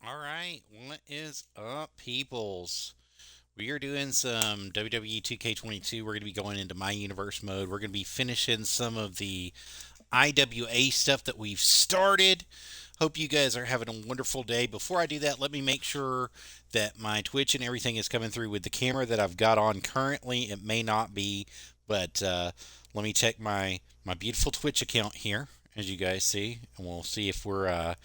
All right, what is up, peoples? We are doing some wwe2k22. We're going to be going into my universe mode. We're going to be finishing some of the IWA stuff that we've started. Hope you guys are having a wonderful day. Before I do that, let me make sure that my Twitch and everything is coming through with the camera that I've got on currently. It may not be, but let me check my beautiful Twitch account here, as you guys see, and we'll see if we're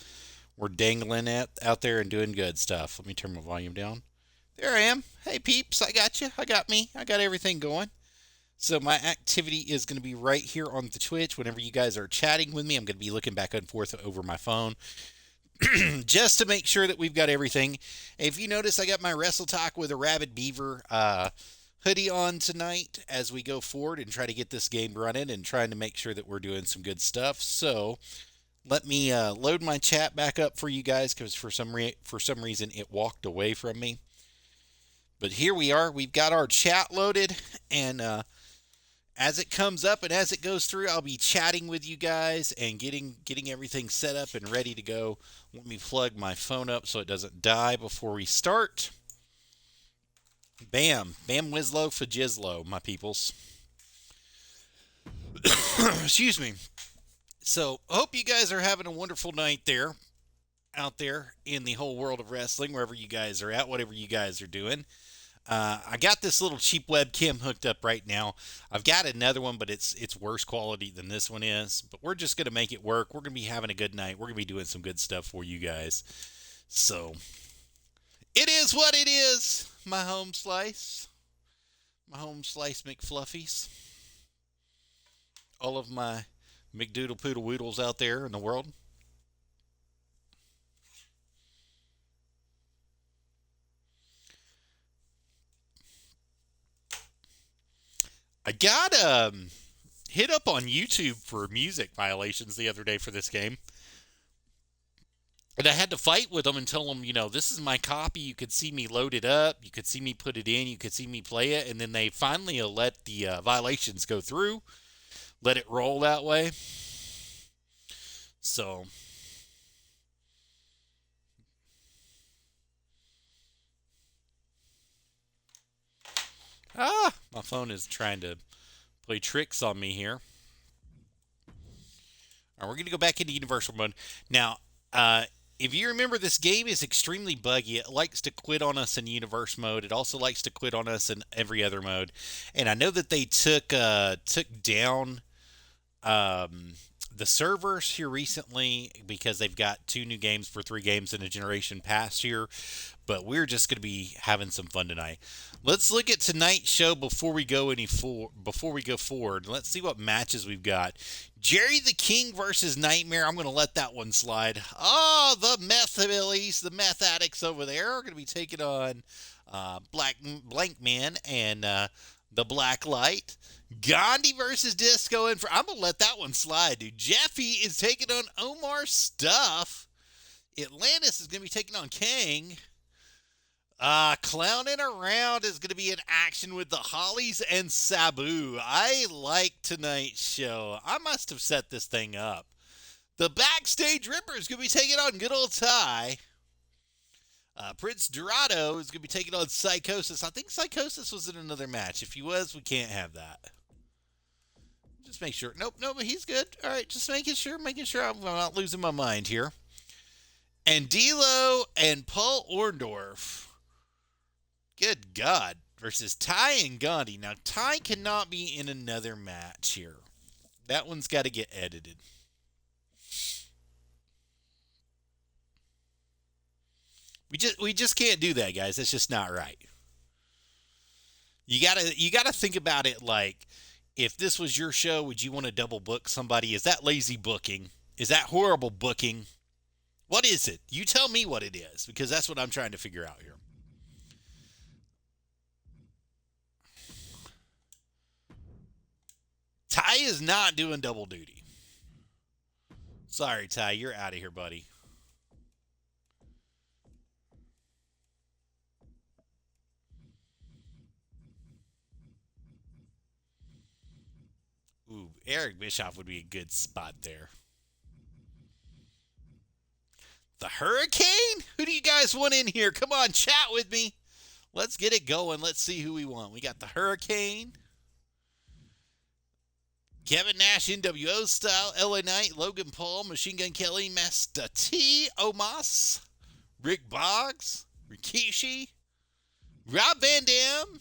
dangling out there and doing good stuff. Let me turn my volume down. There I am. Hey peeps, I got you. I got me. I got everything going. So my activity is going to be right here on the Twitch. Whenever you guys are chatting with me, I'm going to be looking back and forth over my phone just to make sure that we've got everything. If you notice, I got my Wrestle Talk with Arabbidb3aver hoodie on tonight as we go forward and try to get this game running and trying to make sure that we're doing some good stuff. So let me load my chat back up for you guys because for some reason it walked away from me. But here we are. We've got our chat loaded, and as it comes up and as it goes through, I'll be chatting with you guys and getting everything set up and ready to go. Let me plug my phone up so it doesn't die before we start. Bam, bam, whizlo, fajizlo, my peoples. Excuse me. So, hope you guys are having a wonderful night there, out there in the whole world of wrestling, wherever you guys are at, whatever you guys are doing. I got this little cheap webcam hooked up right now. I've got another one, but it's worse quality than this one is. But we're just gonna make it work. We're gonna be having a good night. We're gonna be doing some good stuff for you guys. So it is what it is. My home slice McFluffies, all of my McDoodle Poodle Woodles out there in the world. I got hit up on YouTube for music violations the other day for this game. And I had to fight with them and tell them, this is my copy. You could see me load it up. You could see me put it in. You could see me play it. And then they finally let the violations go through, let it roll that way. So, my phone is trying to play tricks on me here. All right, we're going to go back into universal mode. Now, if you remember, this game is extremely buggy. It likes to quit on us in universe mode. It also likes to quit on us in every other mode. And I know that they took down the servers here recently because they've got 2 new games for 3 games in a generation past here. But we're just going to be having some fun tonight. Let's look at tonight's show before we go forward. Let's see what matches we've got. Jerry the King versus Nightmare. I'm going to let that one slide. Oh, the meth billies, the meth addicts over there are going to be taking on Blank Man and the Black Light. Gandhi versus Disco. And I'm going to let that one slide, dude. Jeffy is taking on Omar Stuff. Atlantis is going to be taking on Kang. Clowning Around is going to be in action with the Hollies and Sabu. I like tonight's show. I must have set this thing up. The Backstage Ripper is going to be taking on good old Ty. Prince Dorado is going to be taking on Psychosis. I think Psychosis was in another match. If he was, we can't have that. Just make sure. Nope, but he's good. All right, just making sure I'm not losing my mind here. And D'Lo and Paul Orndorff. Good God. Versus Ty and Gandhi. Now, Ty cannot be in another match here. That one's got to get edited. We just can't do that, guys. That's just not right. You gotta think about it like, if this was your show, would you want to double book somebody? Is that lazy booking? Is that horrible booking? What is it? You tell me what it is, because that's what I'm trying to figure out here. Ty is not doing double duty. Sorry, Ty, you're out of here, buddy. Ooh, Eric Bischoff would be a good spot there. The Hurricane? Who do you guys guys want in here? Come on, chat with me. Let's get it going. Let's see who we want. We got the Hurricane, Kevin Nash, NWO style, LA Knight, Logan Paul, Machine Gun Kelly, Master T, Omos, Rick Boggs, Rikishi, Rob Van Dam,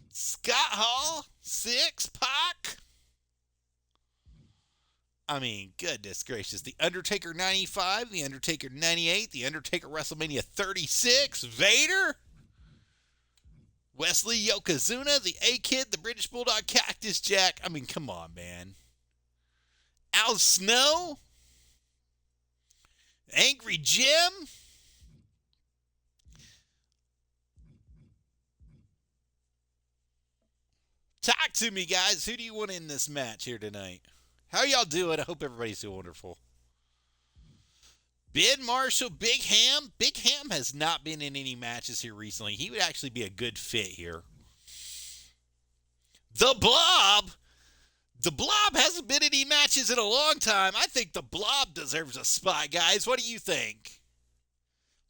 Scott Hall, Six Pac. I mean, goodness gracious. The Undertaker 95, The Undertaker 98, The Undertaker WrestleMania 36, Vader, Wesley Yokozuna, the A-Kid, the British Bulldog, Cactus Jack. I mean, come on, man. Al Snow, Angry Jim, talk to me, guys. Who do you want in this match here tonight? How y'all doing? I hope everybody's doing wonderful. Ben Marshall, Big Ham. Big Ham has not been in any matches here recently. He would actually be a good fit here. The Blob. The Blob hasn't been in any matches in a long time. I think the Blob deserves a spot, guys. What do you think?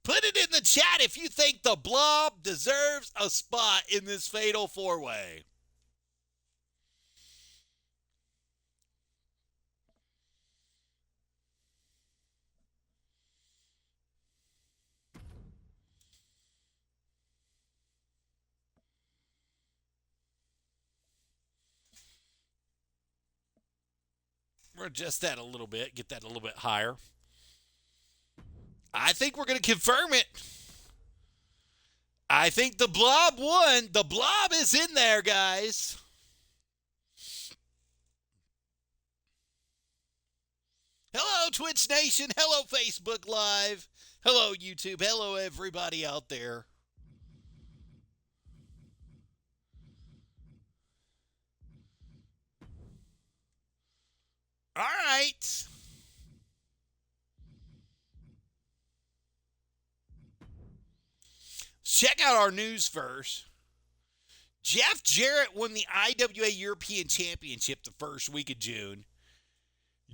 Put it in the chat if you think the Blob deserves a spot in this Fatal 4-Way. We'll adjust that a little bit, get that a little bit higher. I think we're going to confirm it. I think the Blob won. The Blob is in there, guys. Hello, Twitch Nation. Hello, Facebook Live. Hello, YouTube. Hello, everybody out there. All right. Check out our news first. Jeff Jarrett won the IWA European Championship the first week of June.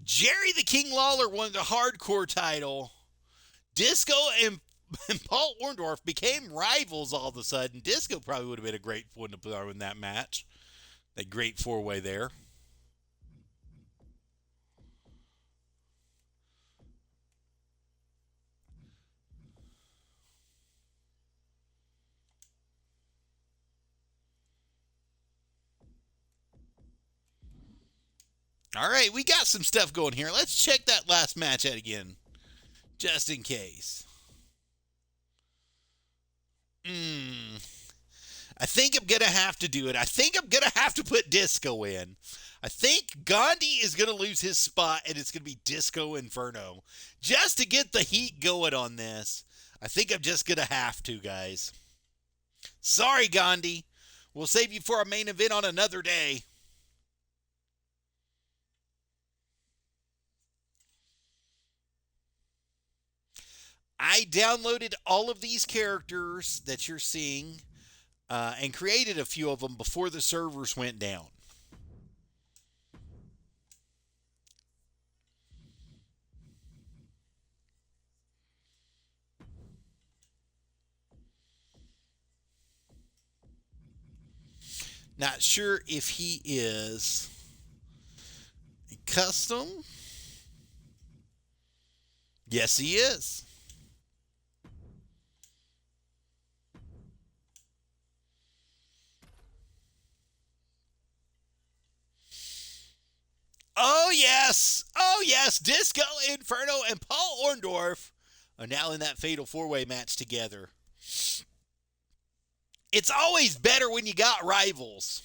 Jerry the King Lawler won the hardcore title. Disco and Paul Orndorff became rivals all of a sudden. Disco probably would have been a great one to put on in that match. That great 4-way there. All right, we got some stuff going here. Let's check that last match out again, just in case. I think I'm going to have to do it. I think I'm going to have to put Disco in. I think Gandhi is going to lose his spot, and it's going to be Disco Inferno. Just to get the heat going on this, I think I'm just going to have to, guys. Sorry, Gandhi. We'll save you for our main event on another day. I downloaded all of these characters that you're seeing and created a few of them before the servers went down. Not sure if he is a custom. Yes, he is. Oh, yes. Oh, yes. Disco Inferno and Paul Orndorff are now in that Fatal 4-Way match together. It's always better when you got rivals.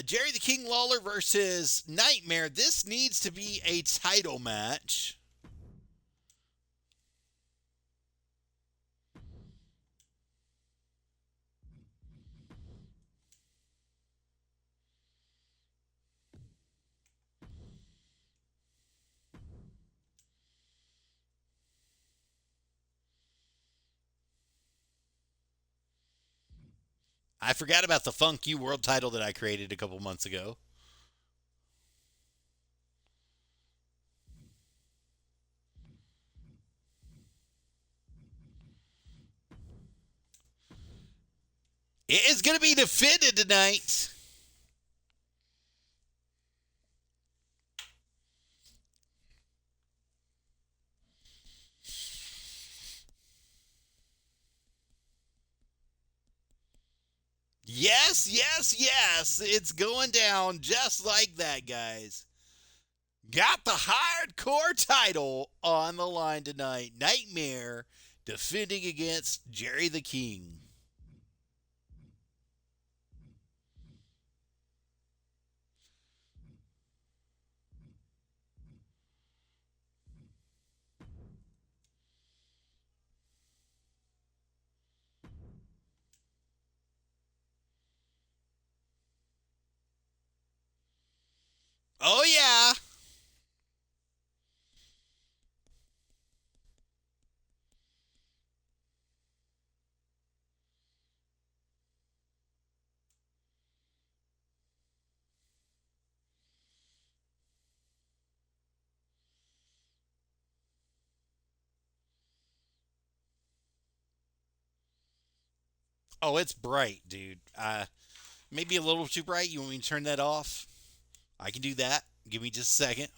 Jerry the King Lawler versus Nightmare. This needs to be a title match. I forgot about the Funk You World title that I created a couple months ago. It is going to be defended tonight. Yes, yes, yes. It's going down just like that, guys. Got the hardcore title on the line tonight. Nightmare defending against Jerry the King. Oh, yeah. Oh, it's bright, dude. Maybe a little too bright. You want me to turn that off? I can do that. Give me just a second.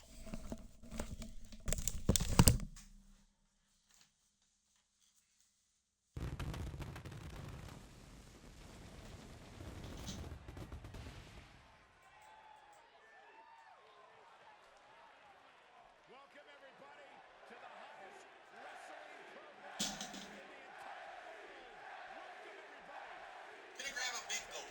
Welcome everybody to the hottest wrestling program in the entire world. Welcome everybody. Gonna grab a big goal.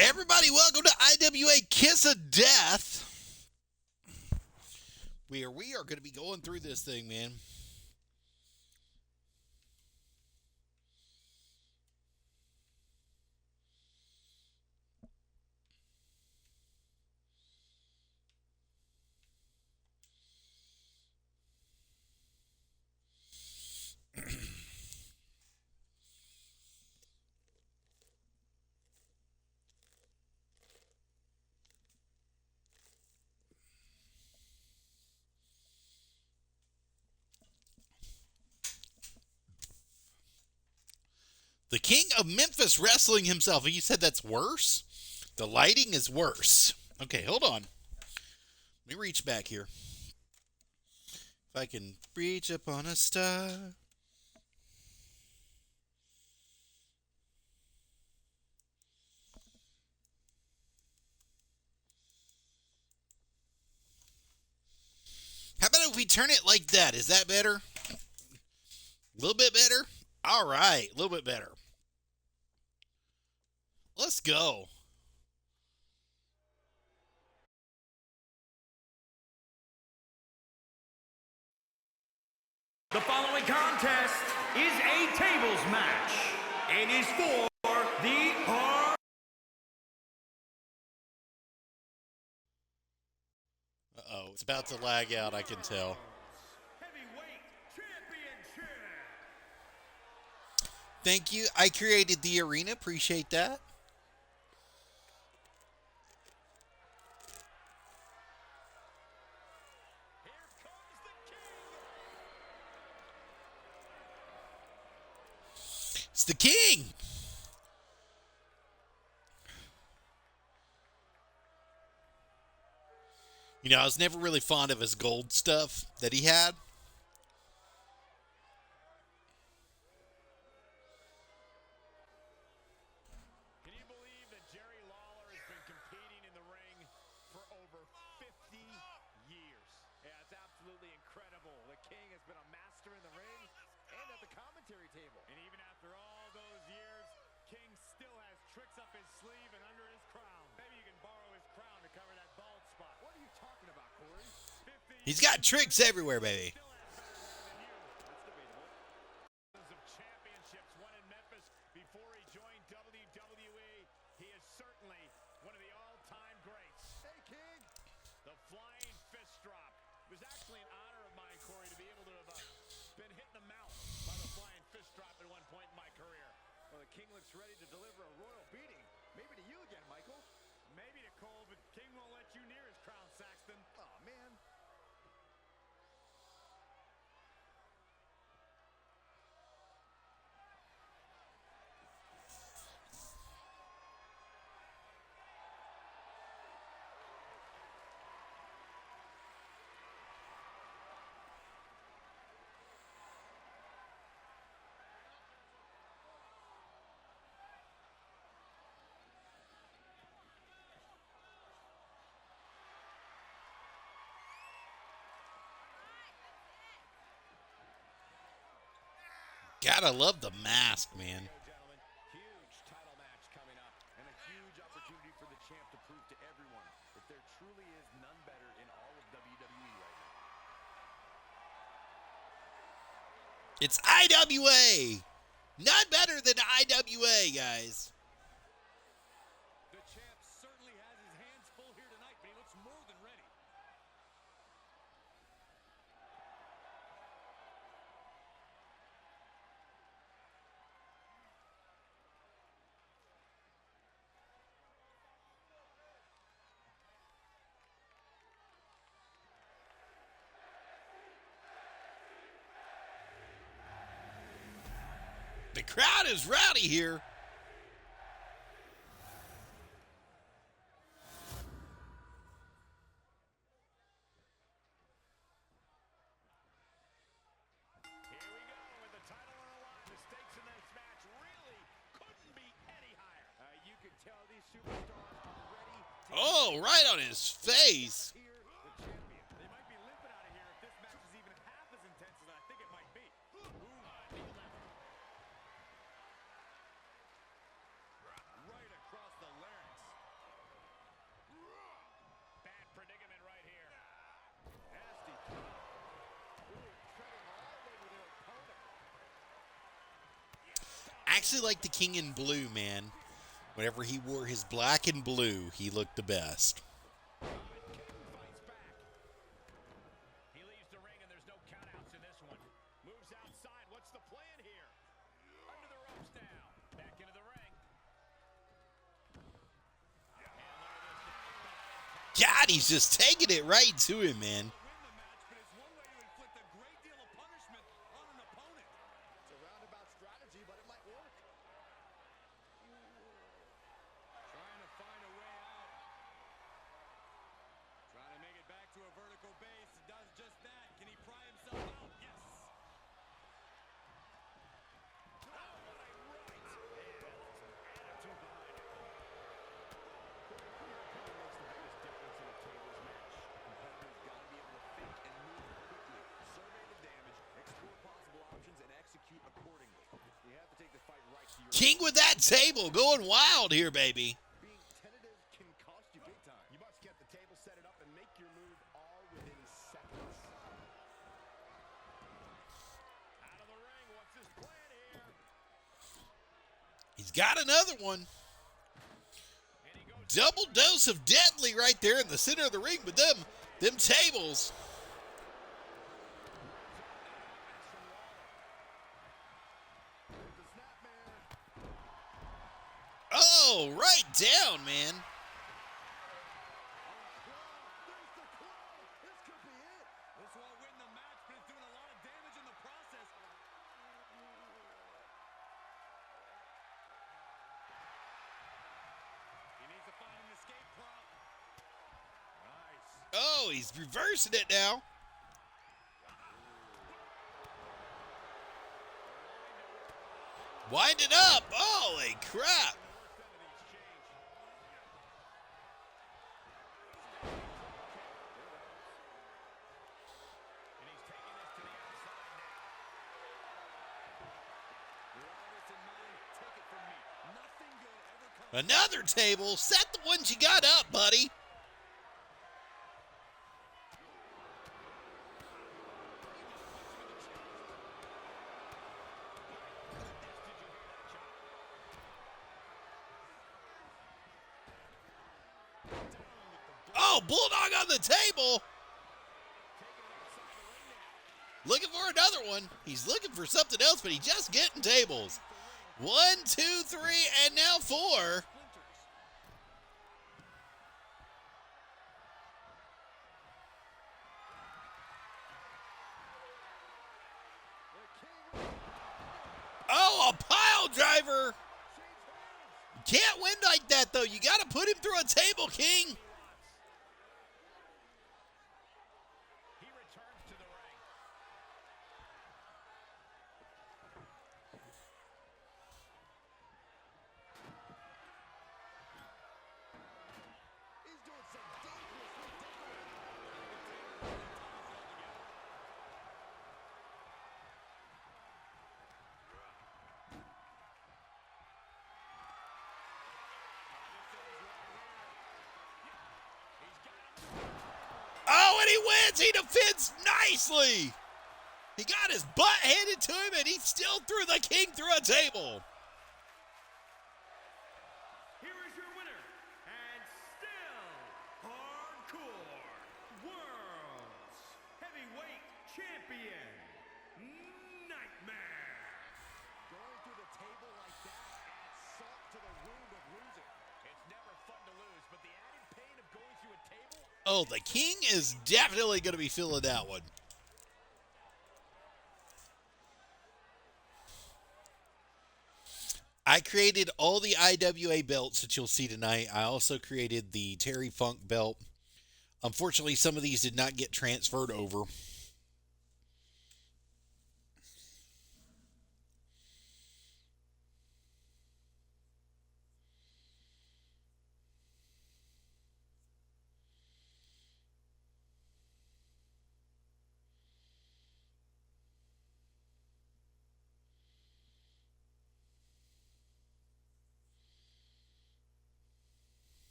Everybody, welcome to IWA Kiss of Death. We are going to be going through this thing, man. The King of Memphis wrestling himself. You said that's worse? The lighting is worse. Okay, hold on. Let me reach back here. If I can reach up on a star. How about if we turn it like that? Is that better? A little bit better? All right, a little bit better. Let's go. The following contest is a tables match. It is for the hard. Uh-oh, it's about to lag out, I can tell. Heavyweight Championship. Thank you. I created the arena. Appreciate that. Here comes the king. It's the king. You know, I was never really fond of his gold stuff that he had. Can you believe that Jerry Lawler has been competing in the ring for over 50 years? Yeah, it's absolutely incredible. The King has been a master in the ring and at the commentary table. And even after all those years, King still has tricks up his sleeve and under his crown. Maybe you can borrow his crown to cover that bald spot. What are you talking about, Corey? He's got tricks everywhere, baby. Still has more than you. That's debatable. Of championships won in Memphis before he joined WWE. Gotta love the mask, man. Gentlemen, huge title match coming up, and a huge opportunity for the champ to prove to everyone that there truly is none better in all of WWE right now. It's IWA. None better than IWA, guys. The champ certainly has his hands full here tonight, but he looks more than ready. The crowd is rowdy here. Here we go with the title on the line. The stakes in this match really couldn't be any higher. You can tell these superstars are ready to Oh, right on his face. hear the champion. They might be limping out of here if this match is even half as intense as I think it might be. Right across the larynx. Bad predicament right here. Nasty. Treading all over their opponent. Actually, like the King in Blue, man. Whenever he wore his black and blue, he looked the best. King fights back. He leaves the ring and there's no countouts in this one. Moves outside. What's the plan here? Under the ropes now. Back into the ring. God, he's just taking it right to him, man. Win the match, but it's one way to inflict a great deal of punishment on an opponent. It's a roundabout strategy, but it might work. Trying to find a way out. Trying to make it back to a vertical base. Does just that. Can he pry himself out? Yes. Oh, what a right. Yeah, that's some attitude behind it. King with that table, going wild here, baby. Being tentative can cost you big time. You must get the table, set it up, and make your move all within seconds. Out of the ring, what's his plan here? He's got another one. Double dose of deadly right there in the center of the ring with them tables. Oh, right down, man. This could be it. This won't win the match, but it's doing a lot of damage in the process. He needs to find an escape prop. Nice. Oh, he's reversing it now. Wind it up. Holy crap. Another table. Set the ones you got up, buddy. Oh, Bulldog on the table. Looking for another one. He's looking for something else, but he's just getting tables. 1, 2, 3, and now 4. Oh, a pile driver. Can't win like that, though. You got to put him through a table, King. He returns to the ring. He's doing some dangerous. wins. He defends nicely. He got his butt handed to him, and he still threw the king through a table. Here is your winner, and still hardcore World's Heavyweight Champion, Nightmare. Going through the table like that adds salt to the wound of losing. It's never fun to lose, but the added pain of going through a table. Oh, the king is definitely going to be feeling that one. I created all the IWA belts that you'll see tonight. I also created the Terry Funk belt. Unfortunately, some of these did not get transferred over.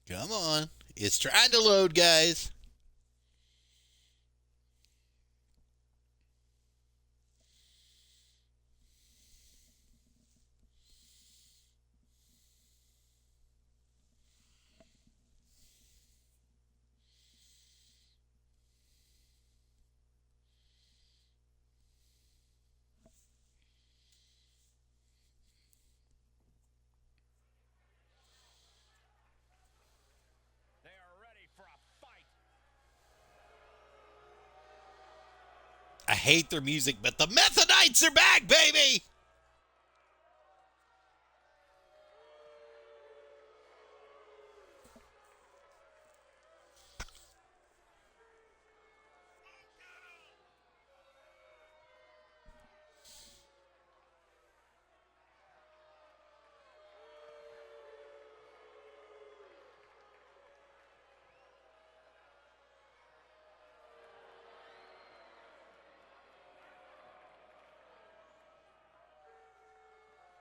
Come on. It's trying to load, guys. They are ready for a fight. I hate their music, but the Methodites are back, baby!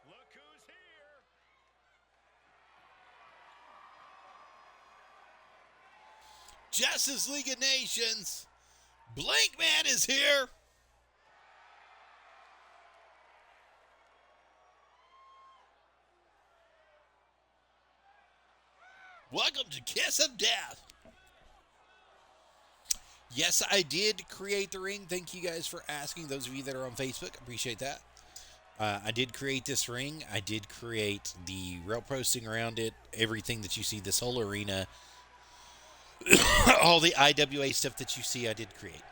Look who's here. Justice League of Nations. Blink Man is here. Welcome to Kiss of Death. Yes, I did create the ring. Thank you guys for asking. Those of you that are on Facebook, appreciate that. I did create this ring. I did create the rail posting around it. Everything that you see, this whole arena. All the IWA stuff that you see, I did create.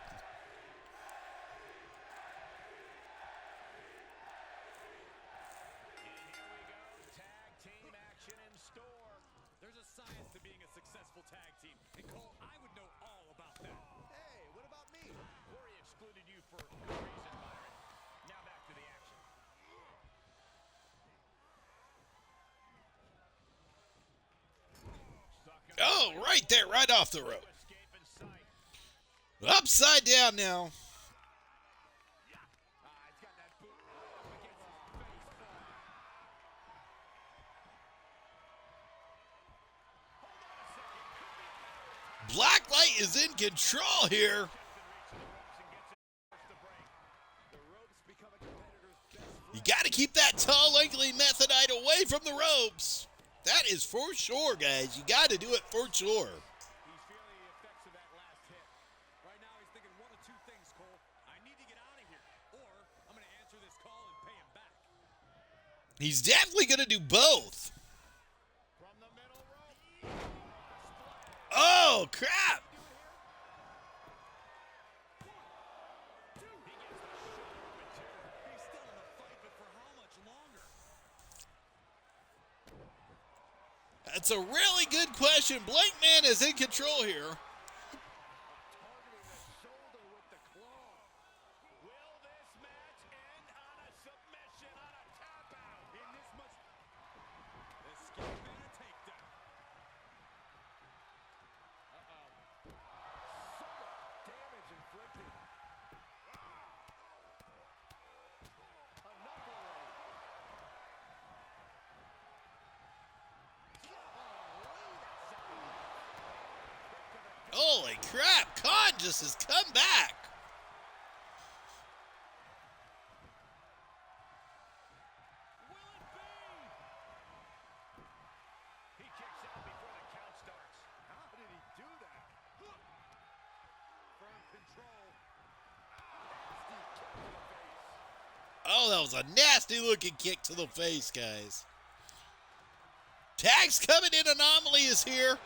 Tag team action in store. There's a science to being a successful tag team. And Cole, I would know all about that. Hey, what about me? Corey excluded you for good reason, Byron. Now back to the action. Oh, right there, right off the rope. Escape in sight. Upside down now. He's got that boot up against his face. Blacklight is in control here. You got to keep that tall, lanky Methodite away from the ropes. That is for sure, guys. You got to do it for sure. He's feeling the effects of that last hit. Right now he's thinking one of two things, Cole. I need to get out of here, or I'm going to answer this call and pay him back. He's definitely going to do both. From the middle rope. Oh, crap. He's still in the fight, but for how much longer? That's a really good question. Blink Man is in control here. Targeting the shoulder with the claw. Will this match end on a submission, on a tap out? In this much escape and a takedown. So much damage inflicted. Enough already. Holy crap, Khan just has come back. Will it be? He kicks out before the count starts. How did he do that? Firm control. Oh, that was a nasty looking kick to the face, guys. Tag's coming in. Anomaly is here.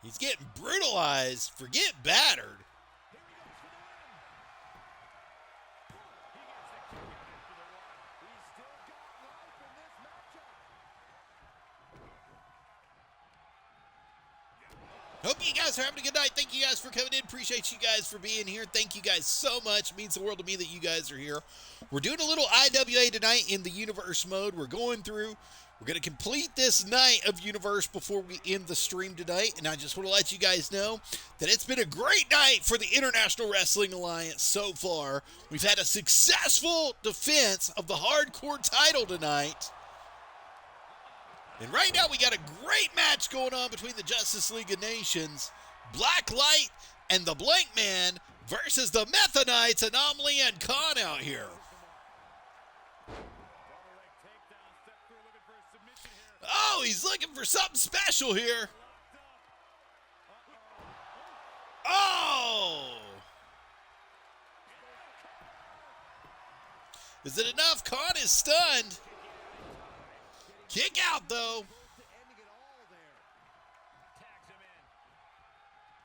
He's getting brutalized. Forget battered. Hope you guys are having a good night. Thank you guys for coming in. Appreciate you guys for being here. Thank you guys so much. It means the world to me that you guys are here. We're doing a little IWA tonight in the universe mode. We're going through. We're going to complete this night of universe before we end the stream tonight. And I just want to let you guys know that it's been a great night for the International Wrestling Alliance so far. We've had a successful defense of the hardcore title tonight. And right now we got a great match going on between the Justice League of Nations, Blacklight and the Blank Man versus the Methanites, Anomaly and Khan out here. Oh, he's looking for something special here. Oh! Is it enough? Khan is stunned. Kick out, though.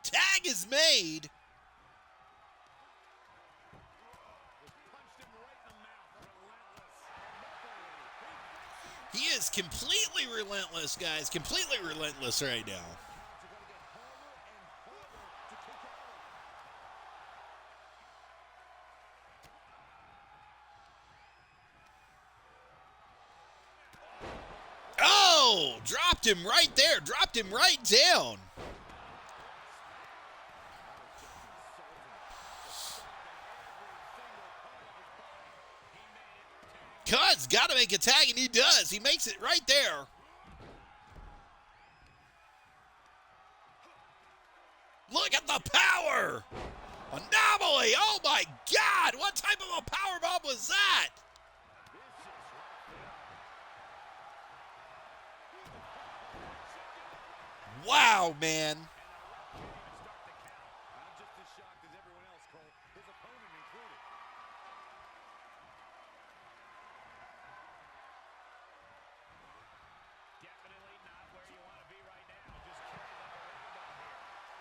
Tag is made. He is completely relentless, guys. Completely relentless right now. Oh, dropped him right there. Dropped him right down. Khan's got to make a tag, and he does. He makes it right there. Look at the power. Anomaly. Oh, my God. What type of a power bomb was that? Wow, man.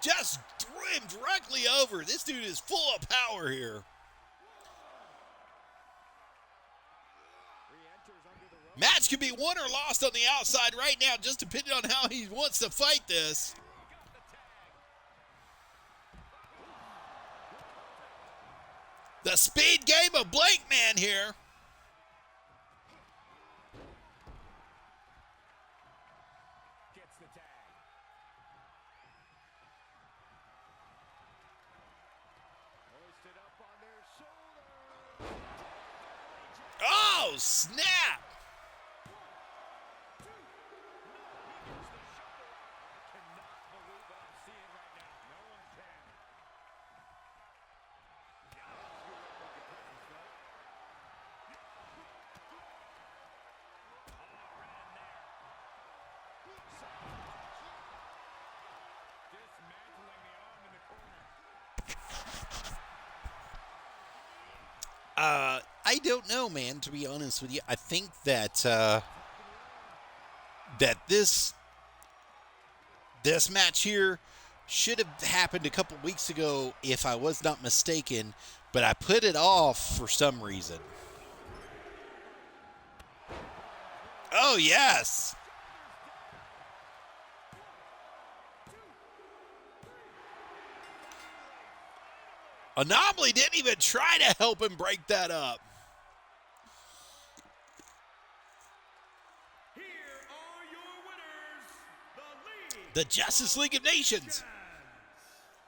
Just threw him directly over. This dude is full of power here. Match could be won or lost on the outside right now, just depending on how he wants to fight this. The speed game of Blank Man here. Oh, snap! I don't know, man, to be honest with you. I think that this match here should have happened a couple weeks ago if I was not mistaken, but I put it off for some reason. Oh, yes. Anomaly didn't even try to help him break that up. Here are your winners, The Justice League of Nations.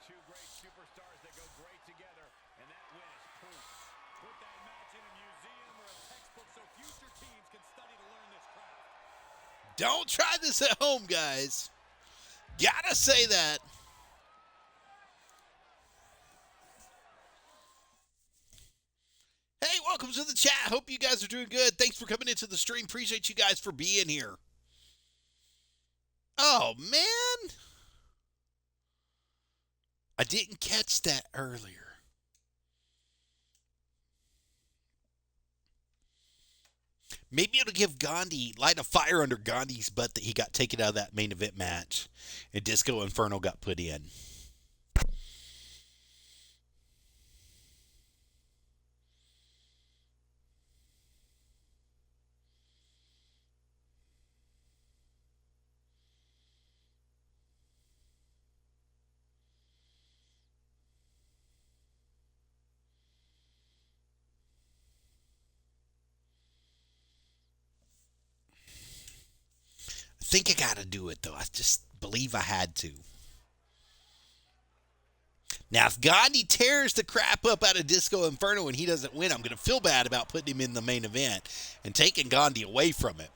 Two great Don't try this at home, guys. Gotta say that. Hey, welcome to the chat. Hope you guys are doing good. Thanks for coming into the stream. Appreciate you guys for being here. Oh, man. I didn't catch that earlier. Maybe it'll give Gandhi, light a fire under Gandhi's butt that he got taken out of that main event match and Disco Inferno got put in. I think I got to do it, though. I just believe I had to. Now, if Gandhi tears the crap up out of Disco Inferno and he doesn't win, I'm going to feel bad about putting him in the main event and taking Gandhi away from it.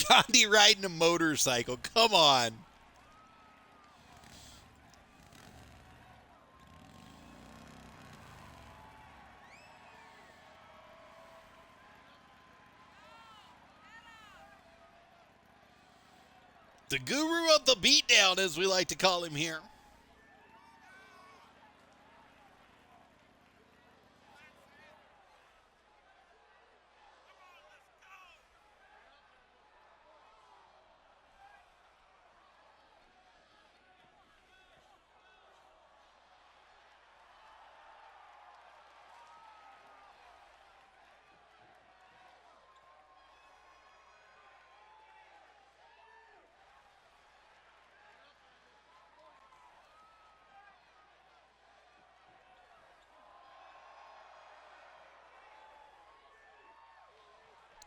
Gandhi riding a motorcycle. Come on. The guru of the beatdown, as we like to call him here.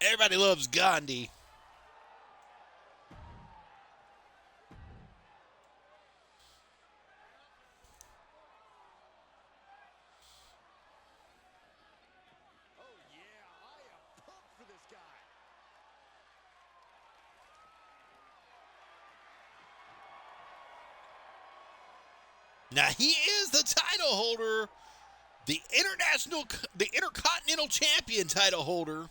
Everybody loves Gandhi. Oh, yeah, I am pumped for this guy. Now, he is the title holder, the Intercontinental Champion title holder.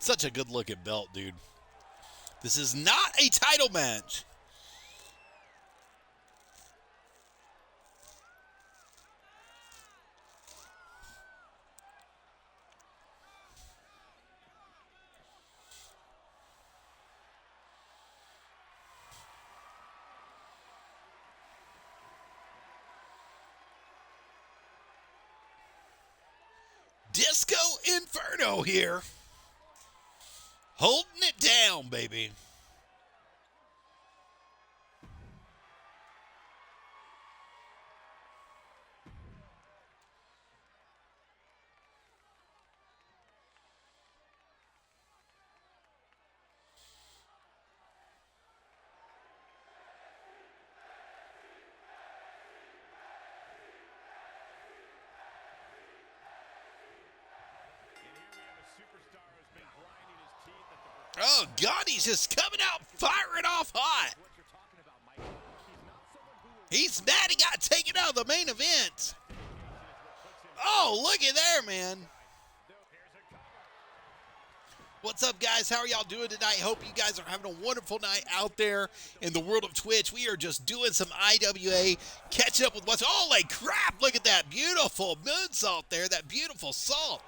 Such a good-looking belt, dude. This is not a title match. Disco Inferno here. Holding it down, baby. Oh, Gandhi's just coming out firing off hot. He's mad he got taken out of the main event. Oh, look at there, man. What's up, guys? How are y'all doing tonight? Hope you guys are having a wonderful night out there in the world of Twitch. We are just doing some IWA, catching up with what's... Holy crap, look at that beautiful moonsault there, that beautiful salt.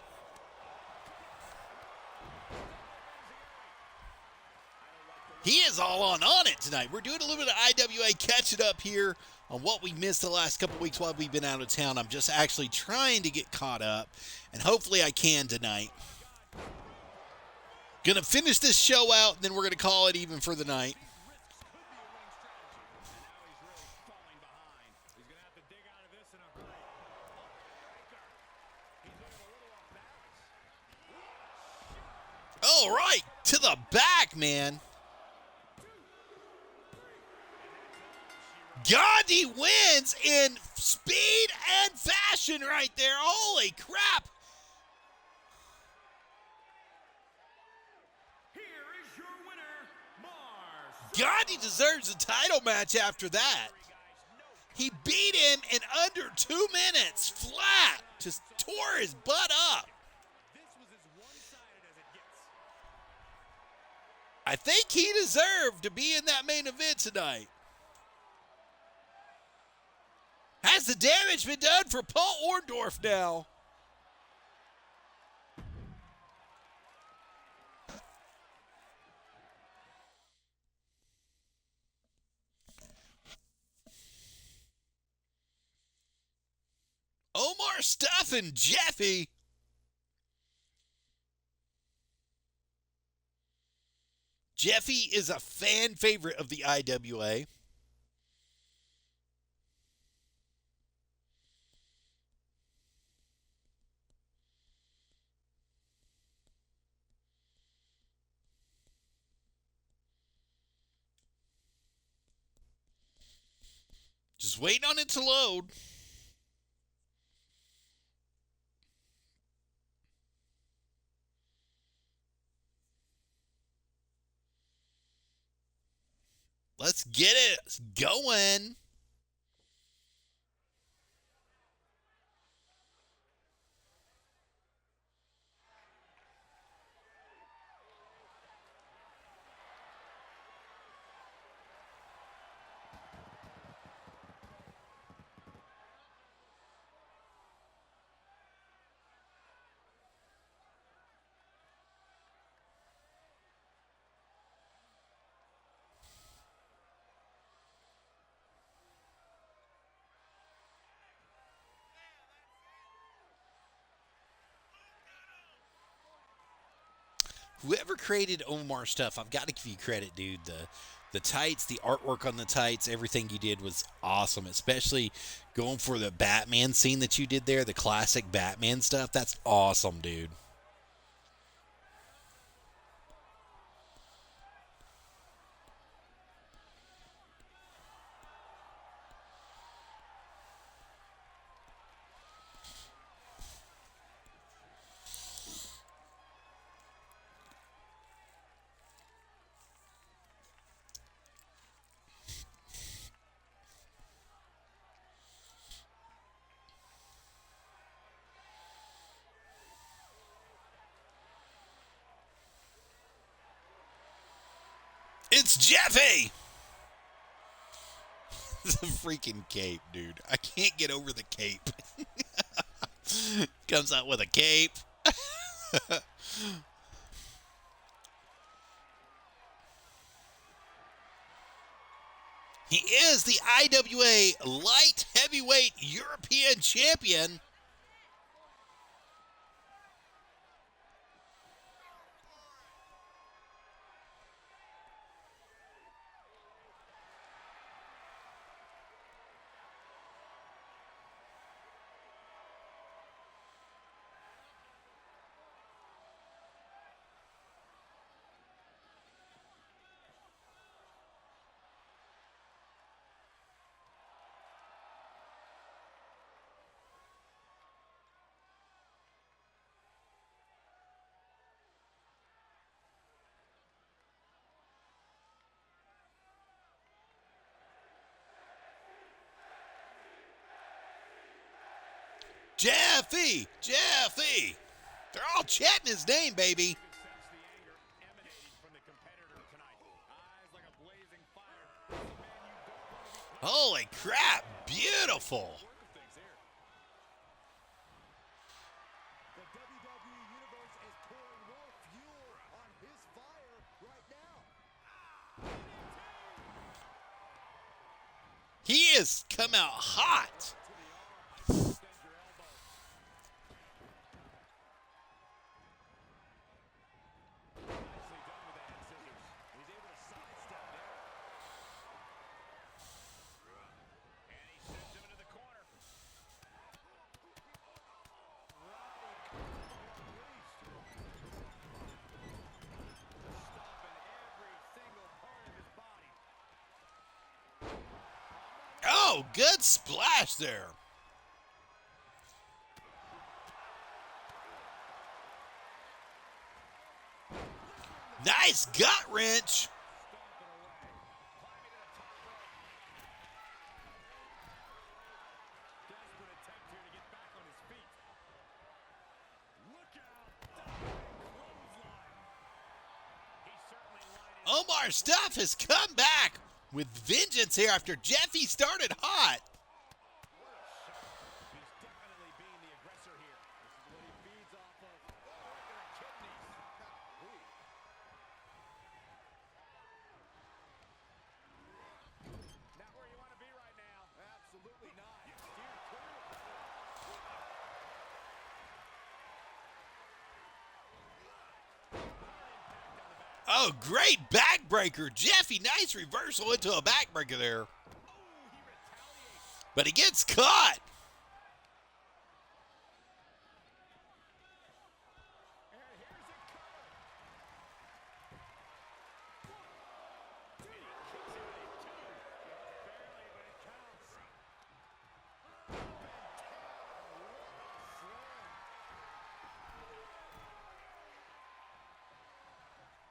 He is all on it tonight. We're doing a little bit of IWA catching up here on what we missed the last couple weeks while we've been out of town. I'm just actually trying to get caught up, and hopefully I can tonight. Gonna finish this show out, and then we're gonna call it even for the night. All right, to the back, man. Gandhi wins in speed and fashion right there. Holy crap. Here is your winner, Mars. Gandhi deserves a title match after that. He beat him in under 2 minutes, flat. Just tore his butt up. This was as one-sided as it gets. I think he deserved to be in that main event tonight. Has the damage been done for Paul Orndorff now? Omar Stuff and Jeffy. Jeffy is a fan favorite of the IWA. Just waiting on it to load. Let's get it going. Whoever created Omar Stuff, I've got to give you credit, dude. The tights, the artwork on the tights, everything you did was awesome. Especially going for the Batman scene that you did there, the classic Batman stuff. That's awesome, dude. It's Jeffy! It's a freaking cape, dude. I can't get over the cape. Comes out with a cape. He is the IWA Light Heavyweight European Champion. Jeffy! Jeffy! They're all chanting his name, baby. Sense the anger emanating from the competitor tonight. Eyes like a blazing fire. This is a man you don't want to be Holy crap! Beautiful! work of things here. The WWE Universe is pouring more fuel on his fire right now. He has come out hot. Extend your elbow. Nicely done with the head scissors. He's able to sidestep there. And he sends him into the corner. Stomping every single part of his body. Oh, good splash there. Nice gut wrench. Omar Stuff has come back with vengeance here after Jeffy started hot. He's definitely being the aggressor here. This is what he feeds off of. Right to the kidneys. Not where you want to be right now. Absolutely not. Steered clear. Oh, great backbreaker. Jeffy, nice reversal into a backbreaker there. But he gets caught.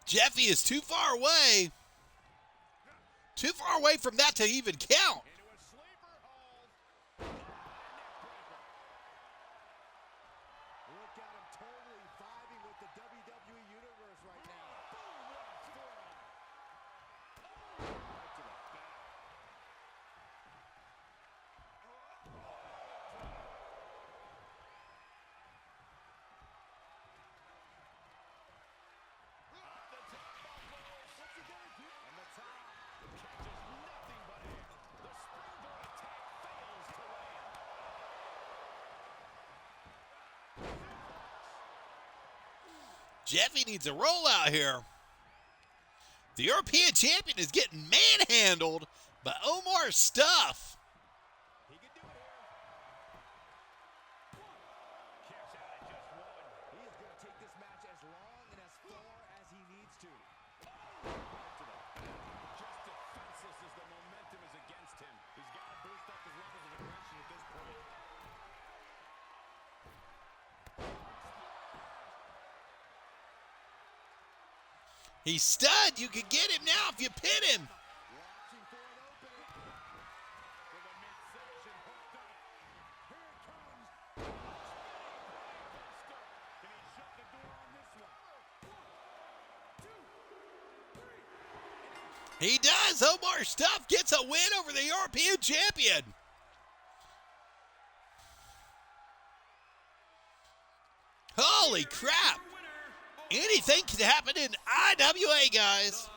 Jeffy is too far away. Too far away from that to even count. Into a sleeper hold. Look at him totally vibing with the WWE Universe right now. Boom, what a forearm. Right to the back. Off the top, Buffalo. What's he gonna do? On the top. Catches nothing but air. The springboard attack fails to land. Jeffy needs a rollout here. The European champion is getting manhandled by Omar Stuff. He can do it here. Kicks out at just one. He is going to take this match as long and as far as he needs to. Right to the back. Just defenseless as the momentum is against him. He's got to boost up his levels of aggression at this point. He's stunned. You can get him now if you pin him. Watching for an opening. To the midsection, hooked up. Here it comes. Can he shut the door on this one? 1, 2, 3. He does. Omar Stuff gets a win over the European champion. Holy crap. Anything can happen in IWA, guys.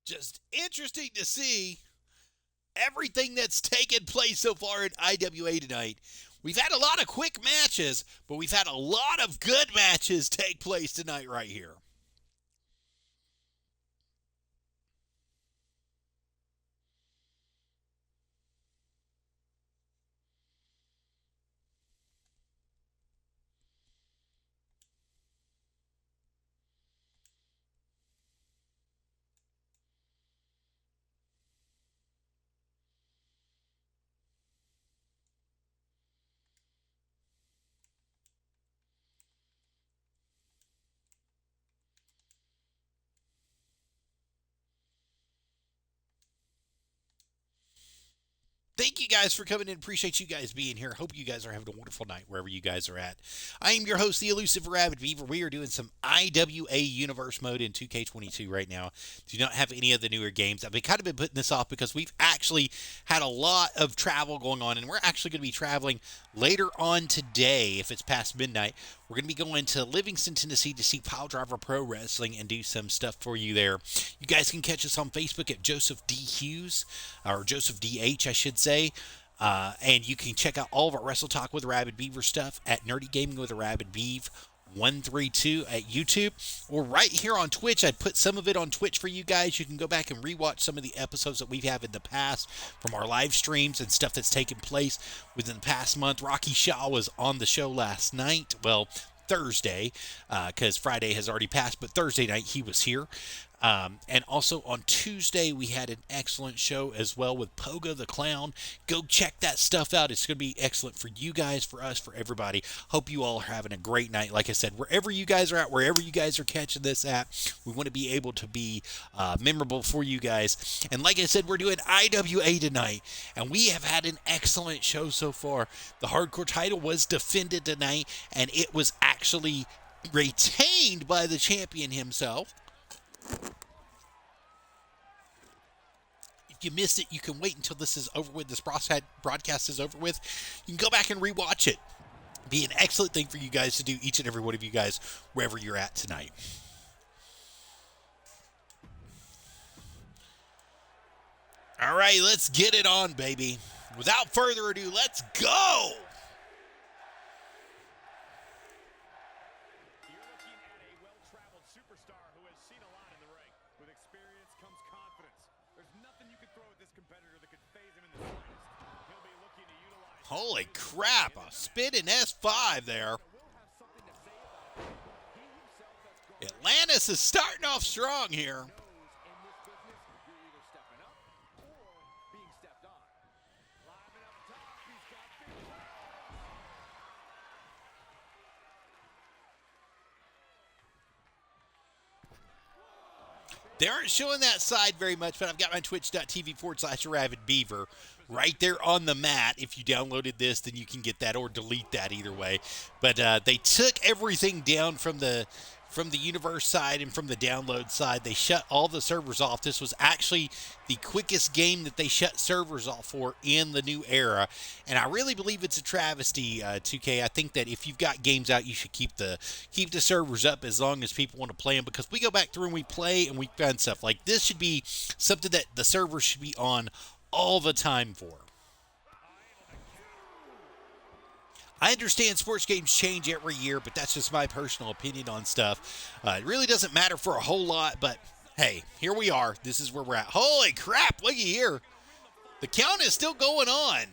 Just interesting to see everything that's taken place so far in IWA tonight. We've had a lot of quick matches, but we've had a lot of good matches take place tonight right here. Thank you guys for coming in. Appreciate you guys being here. Hope you guys are having a wonderful night wherever you guys are at. I am your host, the elusive Arabbidb3aver. We are doing some IWA Universe mode in 2K22 right now. Do not have any of the newer games. I've kind of been putting this off because we've actually had a lot of travel going on, and we're actually going to be traveling later on today, if it's past midnight. We're going to be going to Livingston, Tennessee to see Piledriver Pro Wrestling and do some stuff for you there. You guys can catch us on Facebook at Joseph D. Hughes, or Joseph D.H., I should say. And you can check out all of our Wrestle Talk with Arabbidb3aver stuff at Nerdy Gaming with Arabbidb3aver wwe2k22 at YouTube, or right here on Twitch. I put some of it on Twitch for you guys. You can go back and rewatch some of the episodes that we've had in the past from our live streams and stuff that's taken place within the past month. Rocky Shaw was on the show last night. Well, Thursday, because Friday has already passed, but Thursday night he was here. And also on Tuesday, we had an excellent show as well with Poga the Clown. Go check that stuff out. It's going to be excellent for you guys, for us, for everybody. Hope you all are having a great night. Like I said, wherever you guys are at, wherever you guys are catching this at, we want to be able to be memorable for you guys. And like I said, we're doing IWA tonight, and we have had an excellent show so far. The hardcore title was defended tonight, and it was actually retained by the champion himself. If you missed it, you can wait until this is over with. This broadcast is over with. You can go back and rewatch it. Be an excellent thing for you guys to do, each and every one of you guys, wherever you're at tonight. All right, let's get it on, baby. Without further ado, let's go! Holy crap, a spinning S5 there. Atlantis is starting off strong here. They aren't showing that side very much, but I've got my twitch.tv/Arabbidb3aver right there on the mat. If you downloaded this, then you can get that or delete that either way. But they took everything down from the universe side and from the download side. They shut all the servers off. This was actually the quickest game that they shut servers off for in the new era. And I really believe it's a travesty, 2K. I think that if you've got games out, you should keep the servers up as long as people want to play them, because we go back through and we play and we find stuff. Like this should be something that the servers should be on all the time for. I understand sports games change every year, but that's just my personal opinion on stuff. It really doesn't matter for a whole lot, but hey, here we are. This is where we're at. Holy crap, look at here. The count is still going on.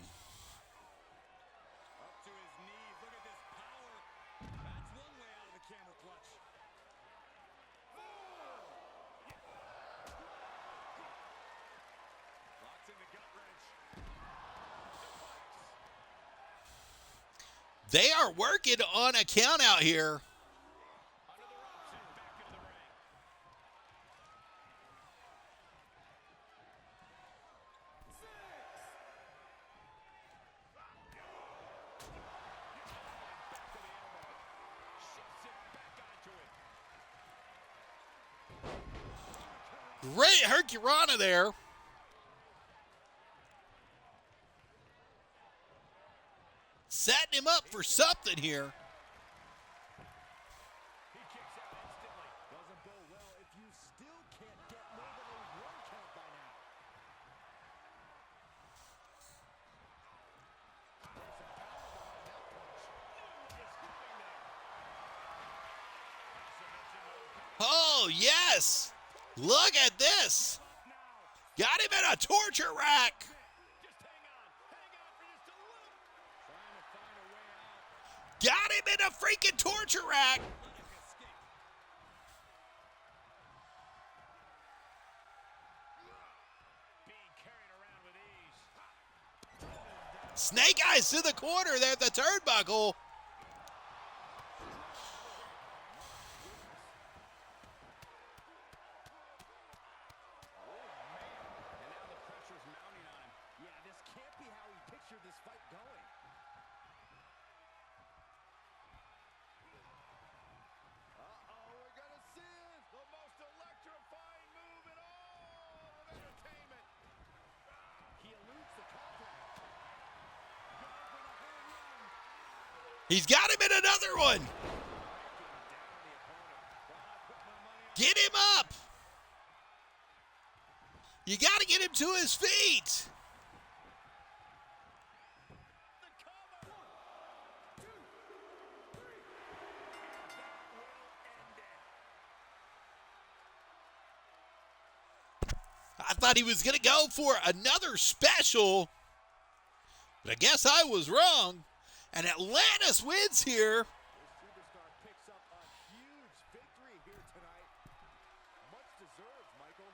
They are working on a count out here. Great Hurricanrana there. Setting him up for something here. He kicks out instantly. Doesn't go well if you still can't get more than a 1 count by now. Oh, yes. Look at this. Got him in a torture rack. Got him in a freaking torture rack. Snake Eyes to the corner there at the turnbuckle. He's got him in another one. Get him up. You got to get him to his feet. thought he was going to go for another special, but I guess I was wrong. And Atlantis wins here. This superstar picks up a huge victory here tonight. Much deserved, Michael.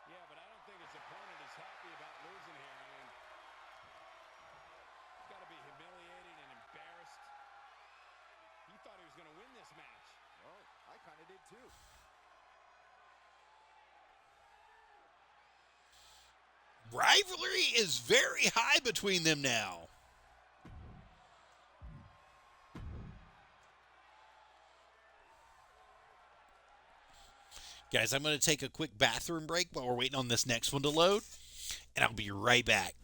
Yeah, but I don't think his opponent is happy about losing here. I mean, it's got to be humiliating and embarrassed. He thought he was going to win this match. Oh, I kind of did too. Rivalry is very high between them now. Guys, I'm going to take a quick bathroom break while we're waiting on this next one to load, and I'll be right back.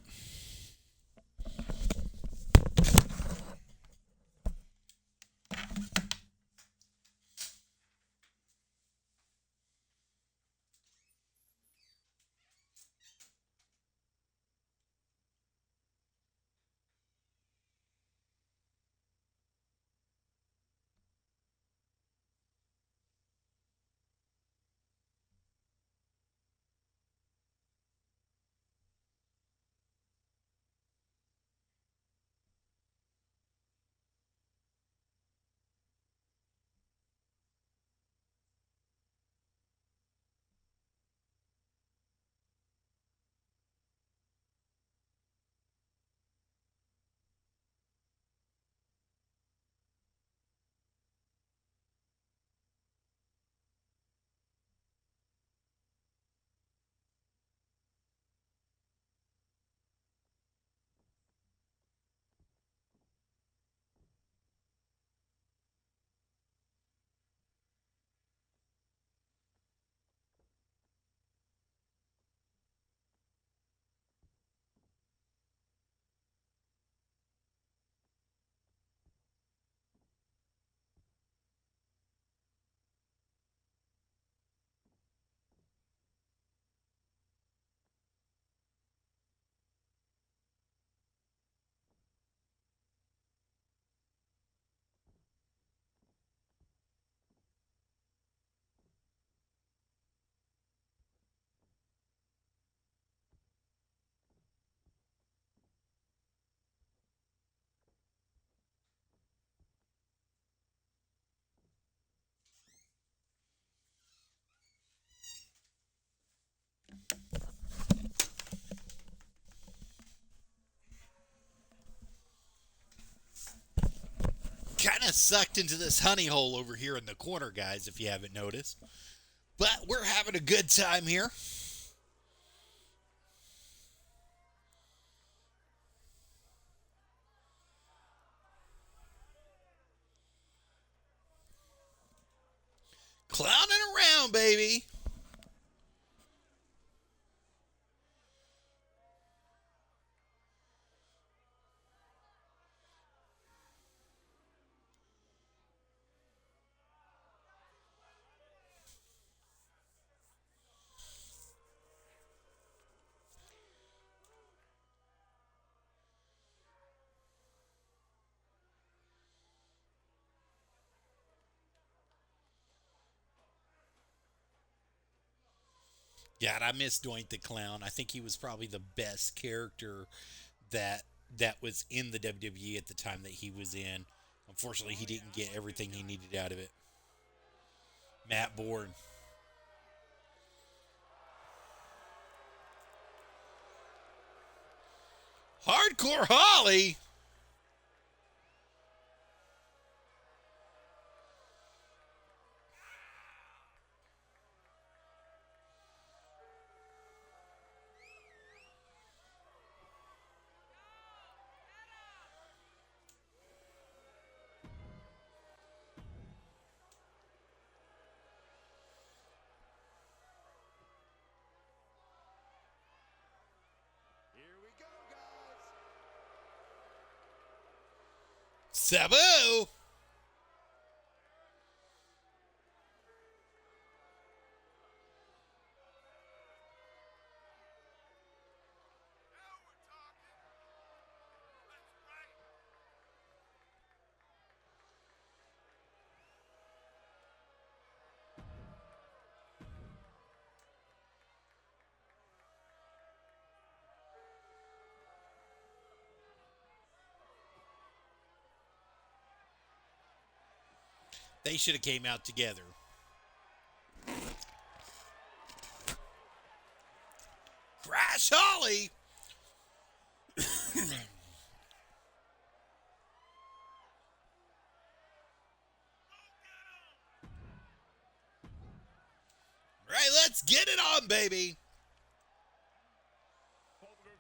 Kind of sucked into this honey hole over here in the corner, guys, if you haven't noticed. But we're having a good time here. Clowning around, baby. God, I miss Doink the Clown. I think he was probably the best character that that was in the WWE at the time that he was in. Unfortunately, he didn't get everything he needed out of it. Matt Bourne. Hardcore Holly. Here we go, guys. Sabu. They should have came out together. Crash Holly. Right, let's get it on, baby.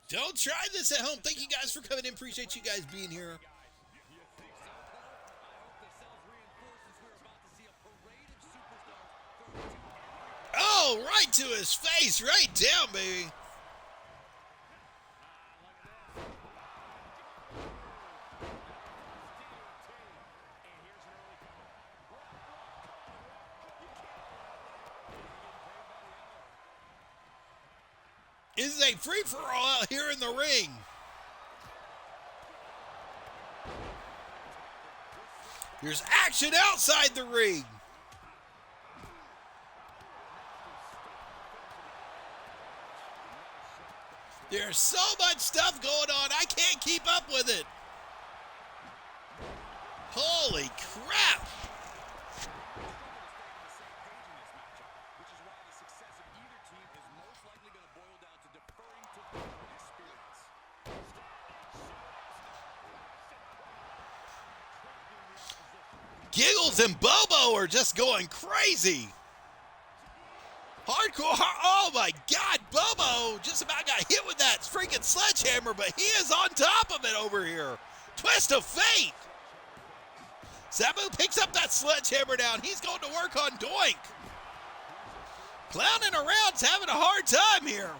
Don't try this at home. Thank you guys for coming in. Appreciate you guys being here. Oh, right to his face. Right down, baby. This is a free-for-all out here in the ring. There's action outside the ring. There's so much stuff going on, I can't keep up with it. Holy crap. Giggles and Bobo are just going crazy. Hardcore, oh my God, Bobo just about got hit with that freaking sledgehammer, but he is on top of it over here. Twist of fate. Sabu picks up that sledgehammer down. He's going to work on Doink. Clowning around's having a hard time here.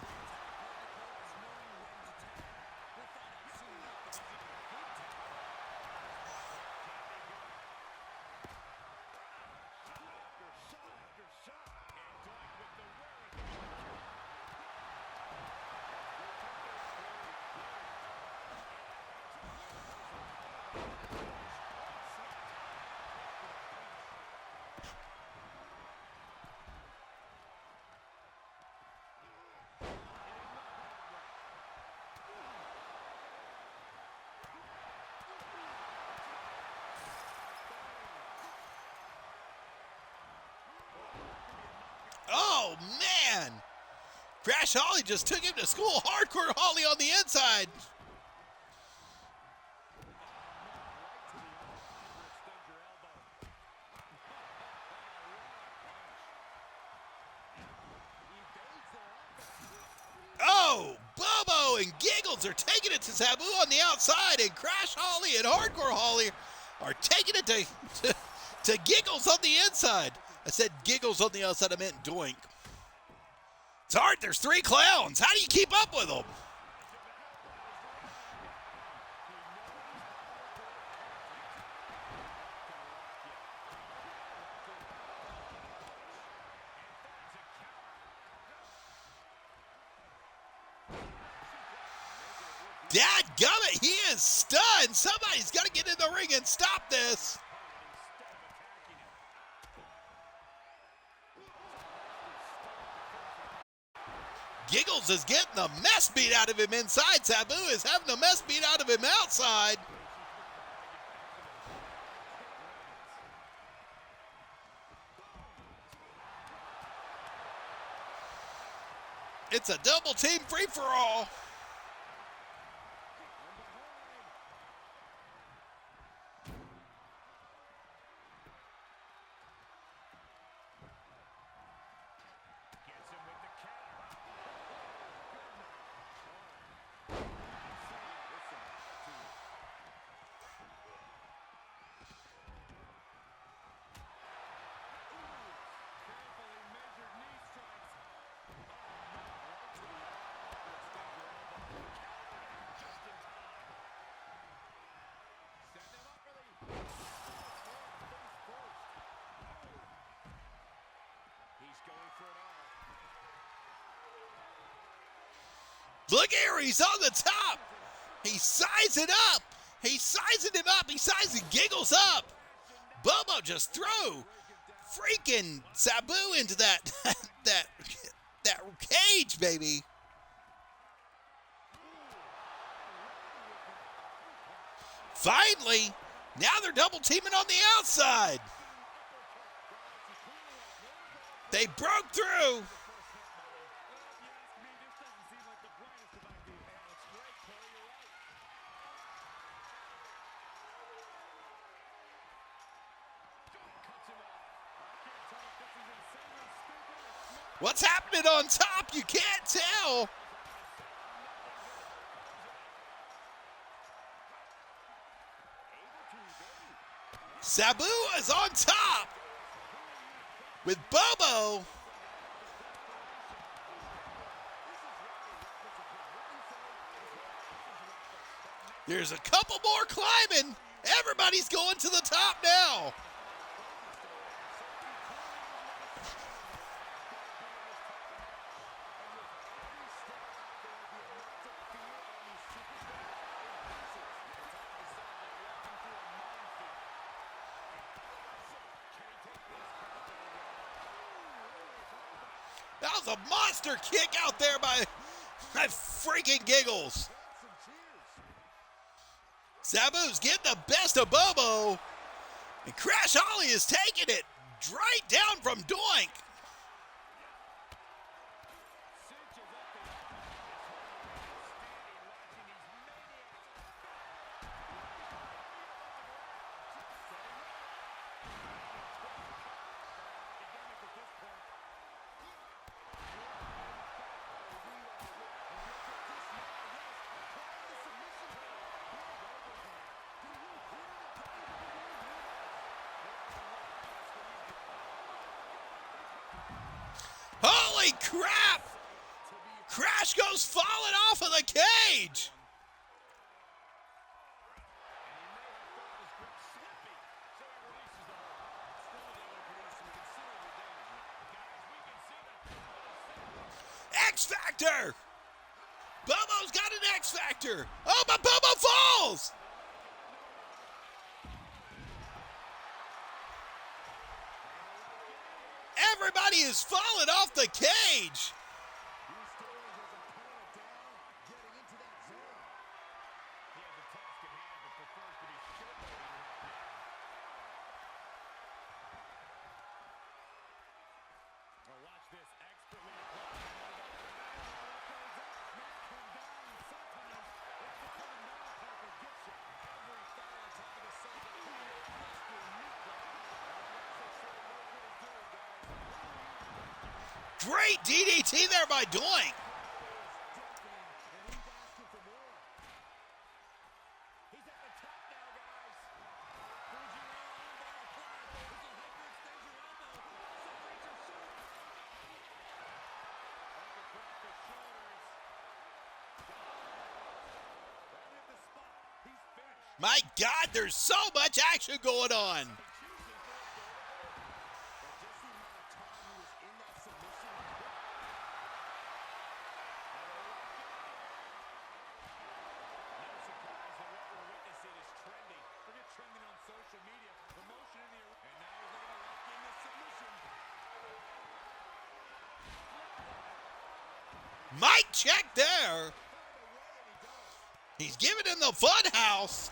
Oh, man. Crash Holly just took him to school. Hardcore Holly on the inside. Oh, Bobo and Giggles are taking it to Sabu on the outside, and Crash Holly and Hardcore Holly are taking it to Giggles on the inside. I said Giggles on the outside, I meant Doink. It's hard, there's 3 clowns. How do you keep up with them? Dadgummit, he is stunned. Somebody's got to get in the ring and stop this. Giggles is getting the mess beat out of him inside. Sabu is having the mess beat out of him outside. It's a double team free-for-all. Look here, he's on the top. He's sizing up. He's sizing him up. He's sizing Giggles up. Bobo just threw freaking Sabu into that that cage, baby. Finally, now they're double teaming on the outside. They broke through. What's happening on top? You can't tell. Sabu is on top with Bobo. There's a couple more climbing. Everybody's going to the top now. That was a monster kick out there by freaking Giggles. Sabu's getting the best of Bobo. And Crash Holly is taking it right down from Doink. Holy crap! Crash goes falling off of the cage. X Factor! Bobo's got an X Factor. Oh, but Bobo falls! Everybody is falling off the cage. Great DDT there by Doink. My God, there's so much action going on. Mic check there. He's giving him the fun house.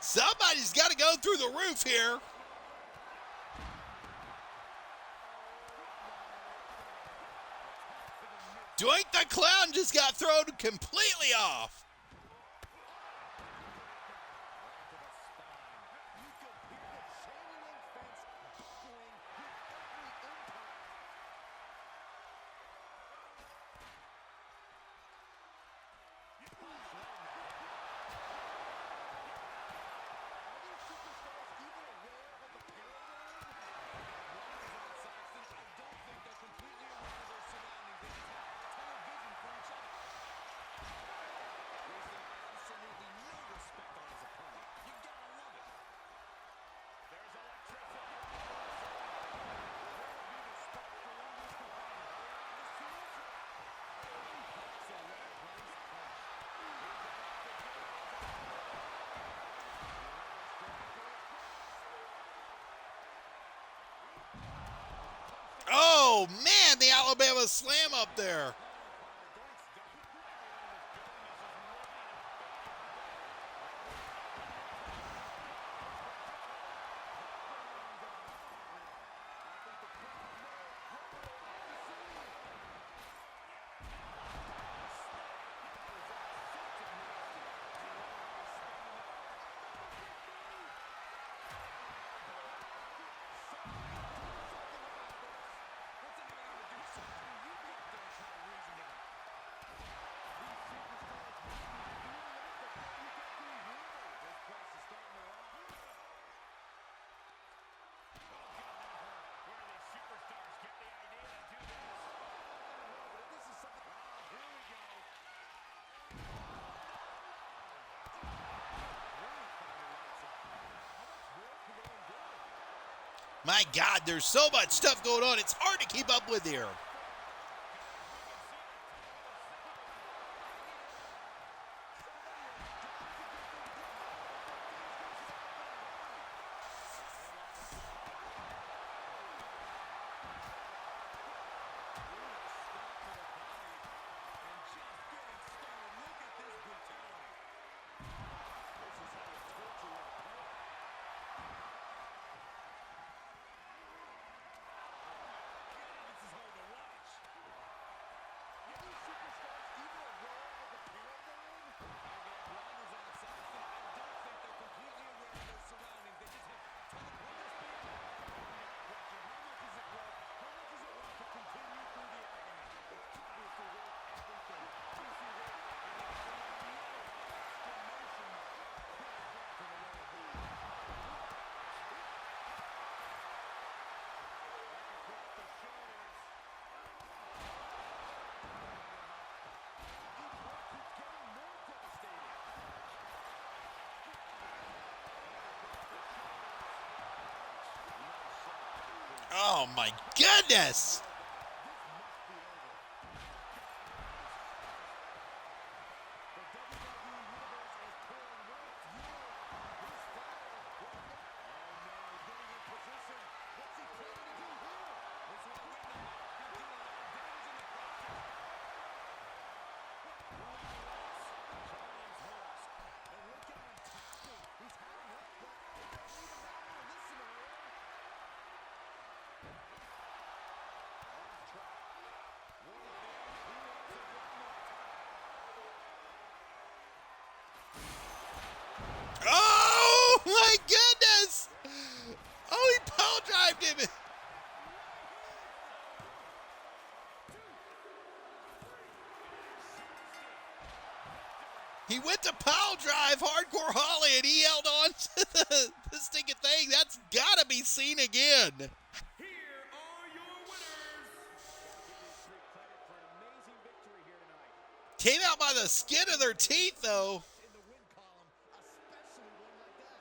Somebody's got to go through the roof here. Doink the Clown just got thrown completely off. Oh, man, the Alabama slam up there. My God, there's so much stuff going on. It's hard to keep up with here. Oh, my goodness. Oh, my goodness. Oh, he power drived him. He went to power drive Hardcore Holly, and he held on to the stinking thing. That's got to be seen again. Here are your winners. Credit for an amazing victory here tonight. Came out by the skin of their teeth, though. In the win column, especially one like that.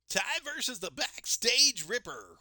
Ty versus the Backstage Ripper.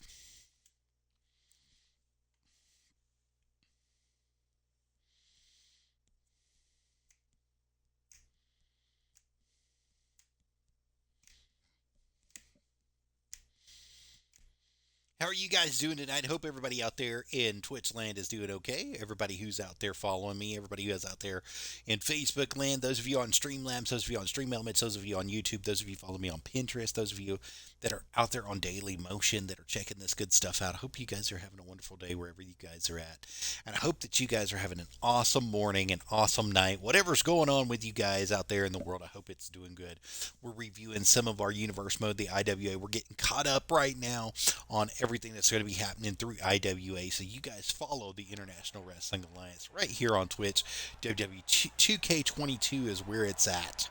How are you guys doing tonight? Hope everybody out there in Twitch land is doing okay. Everybody who's out there following me, everybody who's out there in Facebook land, those of you on Streamlabs, those of you on Stream Elements, those of you on YouTube, those of you follow me on Pinterest, those of you that are out there on Daily Motion that are checking this good stuff out. I hope you guys are having a wonderful day wherever you guys are at. And I hope that you guys are having an awesome morning, an awesome night. Whatever's going on with you guys out there in the world, I hope it's doing good. We're reviewing some of our universe mode, the IWA. We're getting caught up right now on everything that's going to be happening through IWA. So you guys follow the International Wrestling Alliance right here on Twitch. wwe2k22 is where it's at.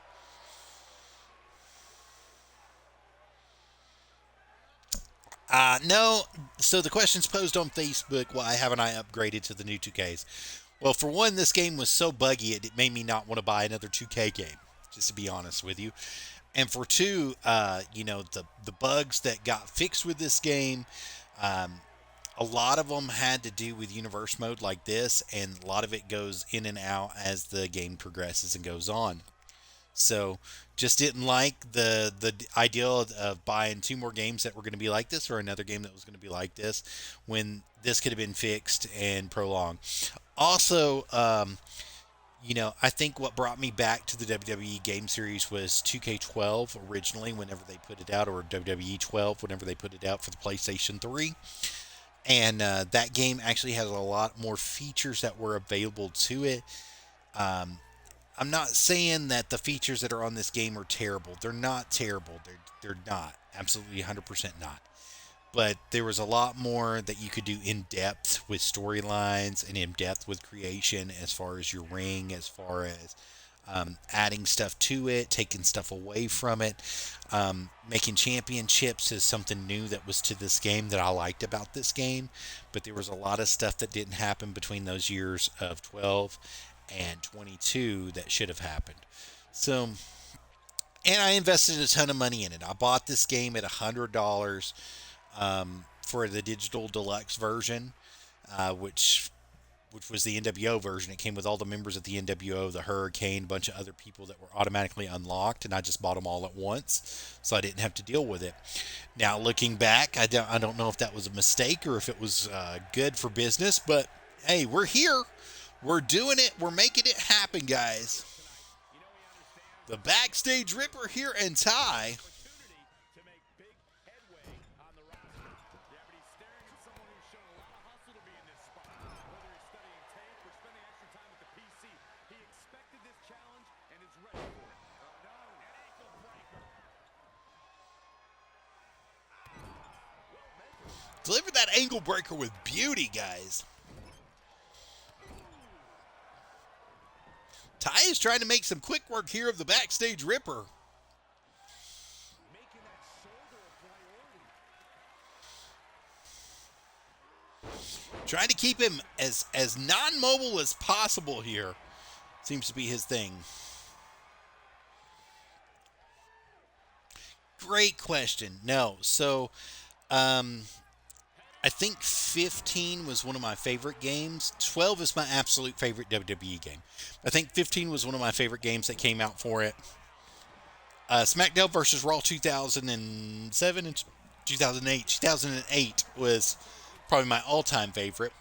No. So the question's posed on Facebook, why haven't I upgraded to the new 2Ks? Well, for one, this game was so buggy it made me not want to buy another 2K game, just to be honest with you. And for two, the bugs that got fixed with this game, um, a lot of them had to do with universe mode like this, and a lot of it goes in and out as the game progresses and goes on. So just didn't like the idea of buying two more games that were going to be like this or another game that was going to be like this when this could have been fixed and prolonged. Also, I think what brought me back to the WWE game series was 2K12 originally, whenever they put it out, or WWE 12 whenever they put it out for the PlayStation 3. And that game actually has a lot more features that were available to it. Um, I'm not saying that the features that are on this game are terrible. They're not terrible. They're not. Absolutely 100% not. But there was a lot more that you could do in depth with storylines and in depth with creation as far as your ring, as far as adding stuff to it, taking stuff away from it. Making championships is something new that was to this game that I liked about this game. But there was a lot of stuff that didn't happen between those years of 12 and 22 that should have happened. So, and I invested a ton of money in it. I bought this game at $100 for the digital deluxe version, which was the NWO version. It came with all the members of the NWO, the Hurricane, a bunch of other people that were automatically unlocked, and I just bought them all at once, so I didn't have to deal with it. Now, looking back, I don't know if that was a mistake or if it was good for business, but hey, we're here. We're doing it. We're making it happen, guys. The Backstage Ripper here and Ty. To make big headway on the roster. Yeah, but he's staring at someone who's shown a lot of hustle to be in this spot. Whether he's studying tape or spending extra time at the PC, he expected this challenge and is ready for it. Oh no, an ankle breaker. Deliver that ankle breaker with beauty, guys. Ty is trying to make some quick work here of the Backstage Ripper. Making that shoulder a priority. Trying to keep him as non-mobile as possible here. Seems to be his thing. Great question. No. So, I think 15 was one of my favorite games. 12 is my absolute favorite WWE game. I think 15 was one of my favorite games that came out for it. SmackDown vs. Raw 2007 and 2008. 2008 was probably my all-time favorite.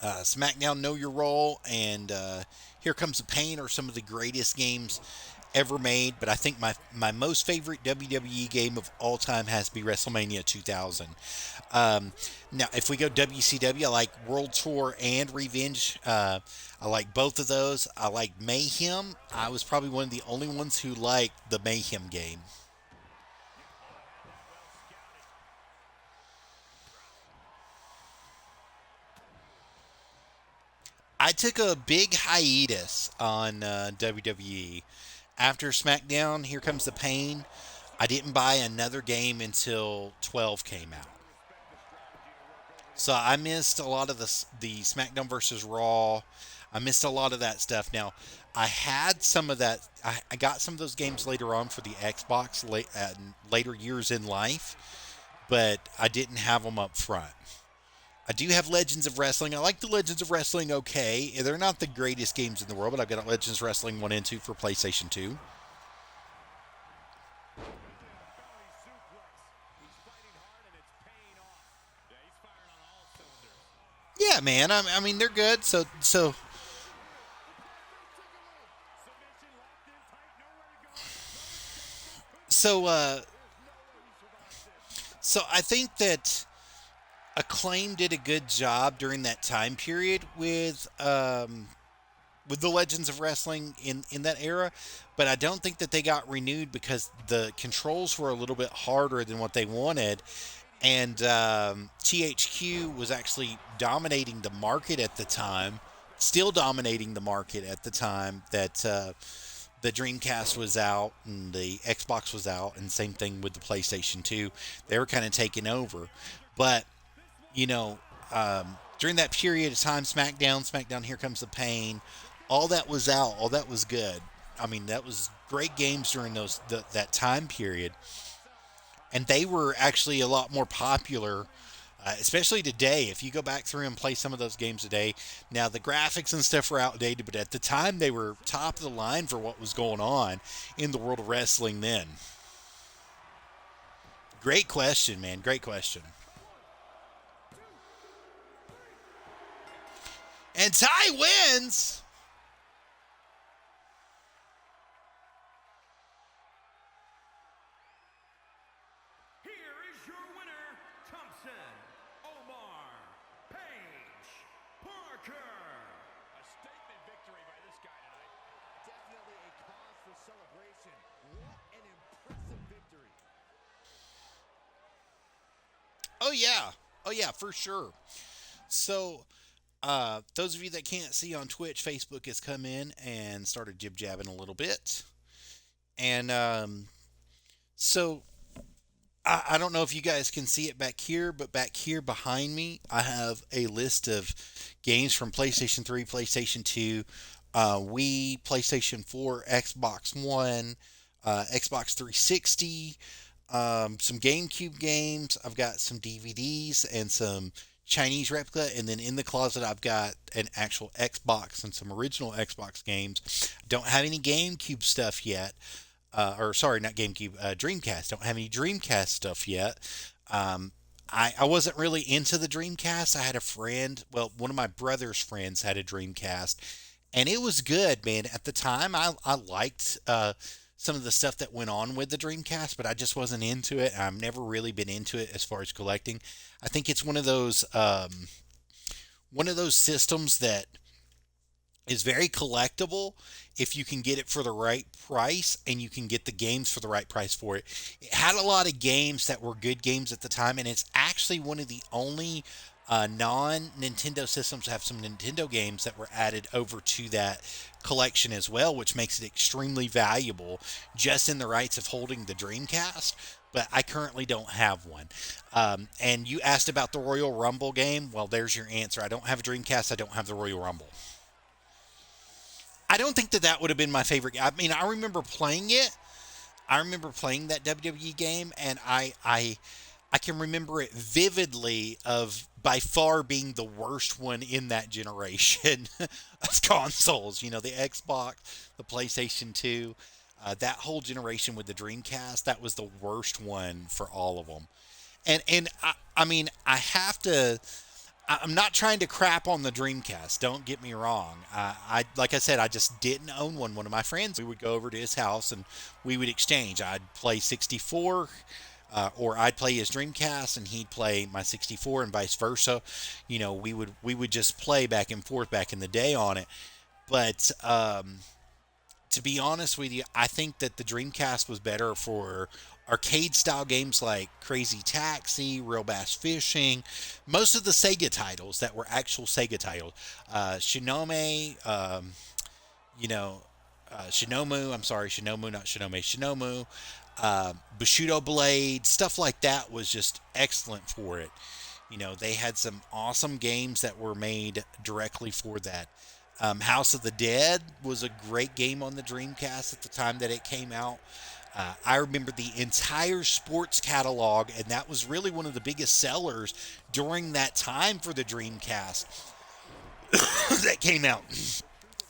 SmackDown Know Your Role and Here Comes the Pain are some of the greatest games ever made, but I think my most favorite WWE game of all time has to be WrestleMania 2000. Now, if we go WCW, I like World Tour and Revenge. I like both of those. I like Mayhem. I was probably one of the only ones who liked the Mayhem game. I took a big hiatus on WWE. After SmackDown, Here Comes the Pain, I didn't buy another game until 12 came out. So I missed a lot of the SmackDown versus Raw. I missed a lot of that stuff. Now, I had some of that. I got some of those games later on for the Xbox later years in life, but I didn't have them up front. I do have Legends of Wrestling. I like the Legends of Wrestling okay. They're not the greatest games in the world, but I've got Legends of Wrestling 1 and 2 for PlayStation 2. Yeah, man. I mean, they're good. So, so I think that Acclaim did a good job during that time period with the Legends of Wrestling in that era, but I don't think that they got renewed because the controls were a little bit harder than what they wanted, and THQ was actually dominating the market at the time, still dominating the market at the time that the Dreamcast was out and the Xbox was out, and same thing with the PlayStation 2. They were kind of taking over, but you know, during that period of time, SmackDown, Here Comes the Pain, all that was out, all that was good. I mean, that was great games during that time period, and they were actually a lot more popular. Especially today, if you go back through and play some of those games today, now the graphics and stuff were outdated, but at the time they were top of the line for what was going on in the world of wrestling then. Great question, man. Great question. And Ty wins. Here is your winner, Thompson Omar Page Parker. A statement victory by this guy tonight. Definitely a cause for celebration. What an impressive victory. Oh yeah. Oh yeah, for sure. So those of you that can't see on Twitch, Facebook has come in and started jib jabbing a little bit. And so I don't know if you guys can see it back here, but back here behind me, I have a list of games from PlayStation 3, PlayStation 2, Wii, PlayStation 4, Xbox One, Xbox 360, some GameCube games. I've got some DVDs and some Chinese replica, and then in the closet I've got an actual Xbox and some original Xbox games. Don't have any GameCube stuff yet, or sorry, not GameCube, Dreamcast. Don't have any Dreamcast stuff yet. I wasn't really into the Dreamcast. I had a friend, well, one of my brother's friends had a Dreamcast, and it was good, man. At the time, I liked some of the stuff that went on with the Dreamcast, but I just wasn't into it. I've never really been into it as far as collecting. I think it's one of those systems that is very collectible if you can get it for the right price and you can get the games for the right price for it. It had a lot of games that were good games at the time, and it's actually one of the only non-Nintendo systems to have some Nintendo games that were added over to that collection as well, which makes it extremely valuable just in the rights of holding the Dreamcast. But I currently don't have one. And you asked about the Royal Rumble game. Well, there's your answer. I don't have a Dreamcast. I don't have the Royal Rumble. I don't think that that would have been my favorite. I mean, I remember playing it. I remember playing that WWE game, and I can remember it vividly of by far being the worst one in that generation of consoles. You know, the Xbox, the PlayStation 2, that whole generation with the Dreamcast, that was the worst one for all of them. I mean, I have to. I'm not trying to crap on the Dreamcast. Don't get me wrong. I like I said, I just didn't own one. One of my friends, we would go over to his house and we would exchange. I'd play 64, or I'd play his Dreamcast and he'd play my 64, and vice versa. You know, we would just play back and forth back in the day on it. But to be honest with you, I think that the Dreamcast was better for arcade style games like Crazy Taxi, Real Bass Fishing, most of the Sega titles that were actual Sega titles. Shinome, you know, Shinomu, I'm sorry, Shinomu, not Shinome, Shinomu, Bushido Blade, stuff like that was just excellent for it. You know, they had some awesome games that were made directly for that. House of the Dead was a great game on the Dreamcast at the time that it came out. I remember the entire sports catalog, and that was really one of the biggest sellers during that time for the Dreamcast that came out.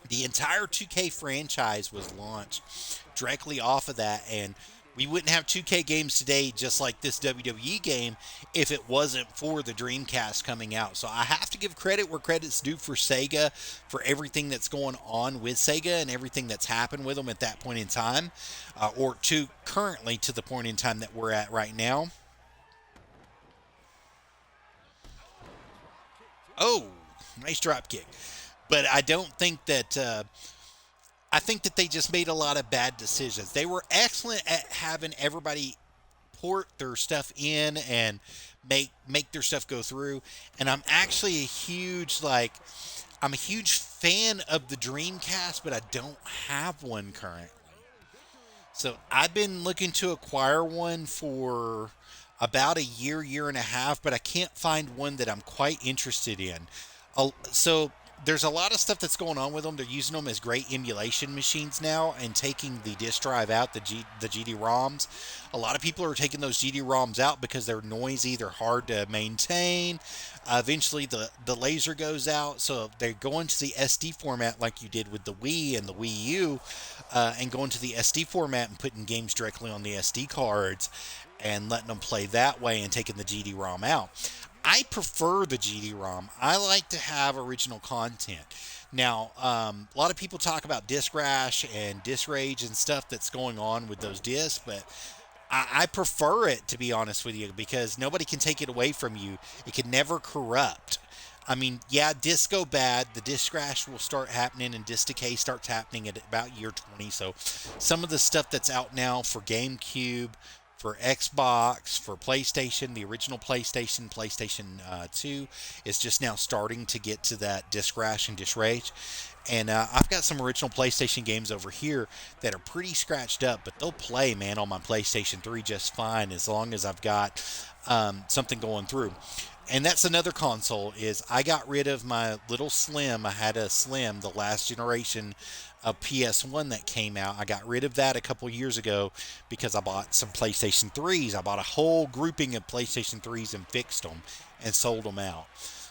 The entire 2K franchise was launched directly off of that, and we wouldn't have 2K games today just like this WWE game if it wasn't for the Dreamcast coming out. So I have to give credit where credit's due for Sega, for everything that's going on with Sega and everything that's happened with them at that point in time, or to currently to the point in time that we're at right now. Oh, nice drop kick. But I don't think that I think that they just made a lot of bad decisions. They were excellent at having everybody port their stuff in and make their stuff go through. And I'm actually I'm a huge fan of the Dreamcast, but I don't have one currently. So I've been looking to acquire one for about a year and a half, but I can't find one that I'm quite interested in. So there's a lot of stuff that's going on with them. They're using them as great emulation machines now and taking the disk drive out, the GD-ROMs. A lot of people are taking those GD-ROMs out because they're noisy, they're hard to maintain. Eventually, the laser goes out, so they're going to the SD format like you did with the Wii and the Wii U, and going to the SD format and putting games directly on the SD cards and letting them play that way and taking the GD-ROM out. I prefer the GD-ROM. I like to have original content. Now, a lot of people talk about disk rash and disk rage and stuff that's going on with those discs, but I prefer it, to be honest with you, because nobody can take it away from you. It can never corrupt. I mean, yeah, discs go bad. The disk crash will start happening, and disk decay starts happening at about year 20. So, some of the stuff that's out now for GameCube, for Xbox, for PlayStation, the original PlayStation, PlayStation 2, is just now starting to get to that disk crash and disk rage. And I've got some original PlayStation games over here that are pretty scratched up, but they'll play, man, on my PlayStation 3 just fine as long as I've got something going through. And that's another console is I got rid of my little Slim. I had a Slim, the last generation of PS1 that came out. I got rid of that a couple years ago because I bought some PlayStation 3s. I bought a whole grouping of PlayStation 3s and fixed them and sold them out.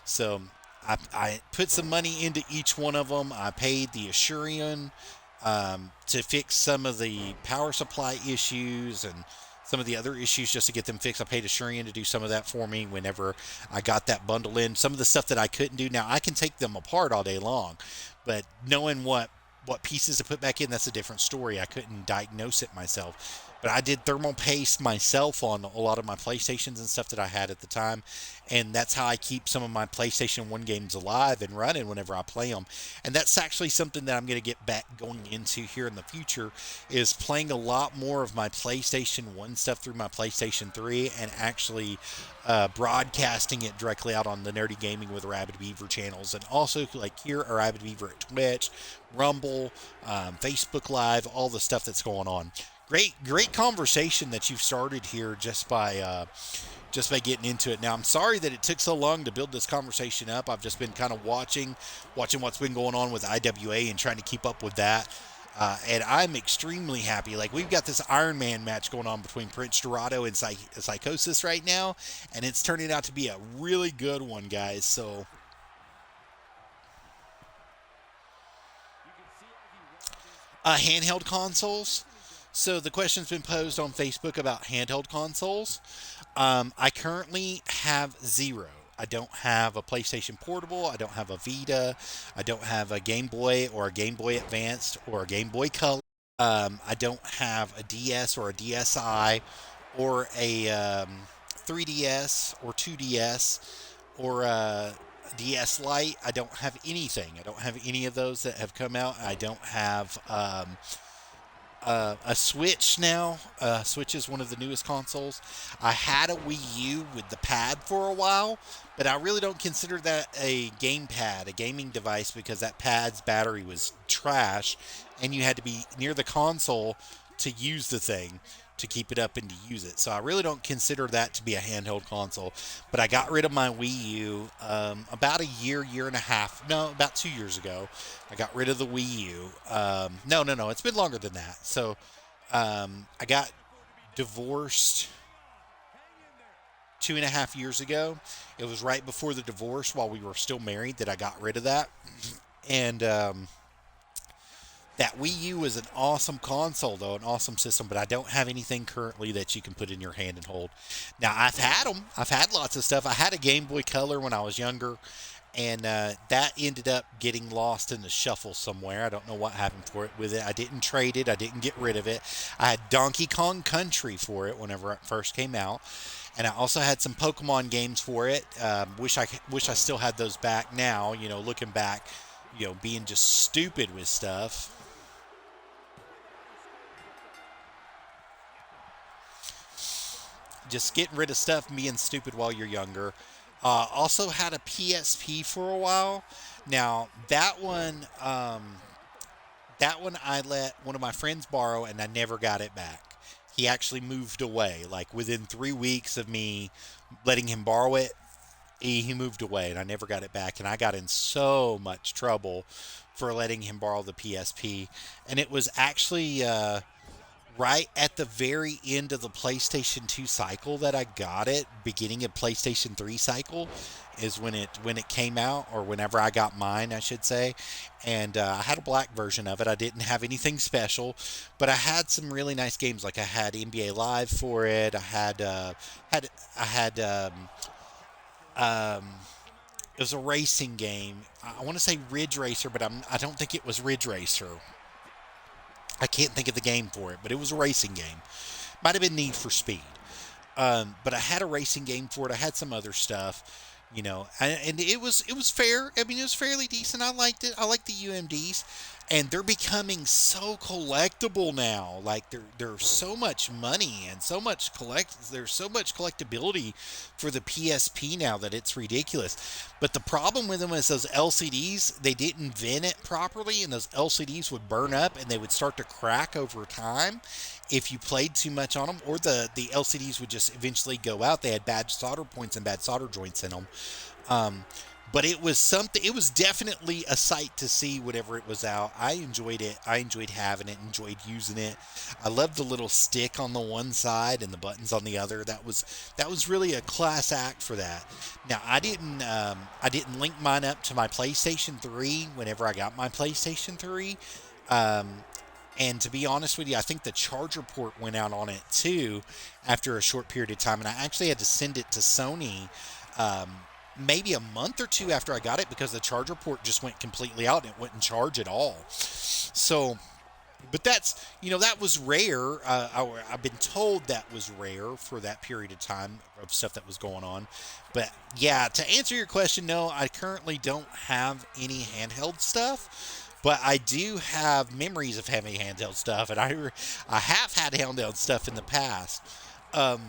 So I put some money into each one of them. I paid the Assurian to fix some of the power supply issues and some of the other issues just to get them fixed. I paid Assurian to do some of that for me whenever I got that bundle in. Some of the stuff that I couldn't do, now I can take them apart all day long, but knowing what pieces to put back in, that's a different story. I couldn't diagnose it myself. But I did thermal paste myself on a lot of my PlayStations and stuff that I had at the time. And that's how I keep some of my PlayStation 1 games alive and running whenever I play them. And that's actually something that I'm going to get back going into here in the future, is playing a lot more of my PlayStation 1 stuff through my PlayStation 3 and actually broadcasting it directly out on the Nerdy Gaming with Arabbidb3aver channels. And also like here, Arabbidb3aver at Twitch, Rumble, Facebook Live, all the stuff that's going on. Great conversation that you've started here just by getting into it. Now, I'm sorry that it took so long to build this conversation up. I've just been kind of watching what's been going on with IWA and trying to keep up with that. And I'm extremely happy. Like, we've got this Iron Man match going on between Prince Dorado and Psychosis right now, and it's turning out to be a really good one, guys. So, handheld consoles. So the question's been posed on Facebook about handheld consoles. I currently have zero. I don't have a PlayStation Portable. I don't have a Vita. I don't have a Game Boy or a Game Boy Advanced or a Game Boy Color. I don't have a DS or a DSi or a 3DS or 2DS or a DS Lite. I don't have anything. I don't have any of those that have come out. I don't have a Switch now. Switch is one of the newest consoles. I had a Wii U with the pad for a while, but I really don't consider that a gamepad, a gaming device, because that pad's battery was trash, and you had to be near the console to use the thing, to keep it up and to use it. So I really don't consider that to be a handheld console. But I got rid of my Wii U about a year and a half. No, about 2 years ago. I got rid of the Wii U. No. It's been longer than that. So I got divorced 2.5 years ago. It was right before the divorce, while we were still married, that I got rid of that. And that Wii U is an awesome console, though, an awesome system, but I don't have anything currently that you can put in your hand and hold. Now, I've had them. I've had lots of stuff. I had a Game Boy Color when I was younger, and that ended up getting lost in the shuffle somewhere. I don't know what happened with it. I didn't trade it. I didn't get rid of it. I had Donkey Kong Country for it whenever it first came out, and I also had some Pokemon games for it. Wish I still had those back now, looking back, being just stupid with stuff. Just getting rid of stuff and being stupid while you're younger. Also had a PSP for a while. Now that one I let one of my friends borrow, and I never got it back. he actually moved away. Like within 3 weeks of me letting him borrow it, he moved away, and I never got it back. And I got in so much trouble for letting him borrow the PSP. And it was actually right at the very end of the PlayStation 2 cycle that I got it. Beginning of PlayStation 3 cycle is when it came out, or whenever I got mine, I should say. And I had a black version of it. I didn't have anything special, but I had some really nice games. Like I had NBA Live for it. I had it was a racing game. I want to say Ridge Racer, but I don't think it was Ridge Racer. I can't think of the game for it, but it was a racing game. Might have been Need for Speed. But I had a racing game for it. I had some other stuff, and it was fair. I mean, it was fairly decent. I liked it. I liked the UMDs, and they're becoming so collectible now. Like there's so much money and so much There's so much collectability for the PSP now that it's ridiculous. But the problem with them is those LCDs. They didn't vent it properly, and those LCDs would burn up and they would start to crack over time if you played too much on them, or the LCDs would just eventually go out. They had bad solder points and bad solder joints in them. Um, but it was something. It was definitely a sight to see whenever it was out. I enjoyed it. I enjoyed having it. Enjoyed using it. I loved the little stick on the one side and the buttons on the other. That was really a class act for that. Now I didn't link mine up to my PlayStation 3 whenever I got my PlayStation 3. Um, and to be honest with you, I think the charger port went out on it too after a short period of time. And I actually had to send it to Sony maybe a month or two after I got it, because the charger port just went completely out and it wouldn't charge at all. So, but that was rare. I've been told that was rare for that period of time of stuff that was going on. But yeah, to answer your question, no, I currently don't have any handheld stuff. But I do have memories of having handheld stuff, and I have had handheld stuff in the past. Um,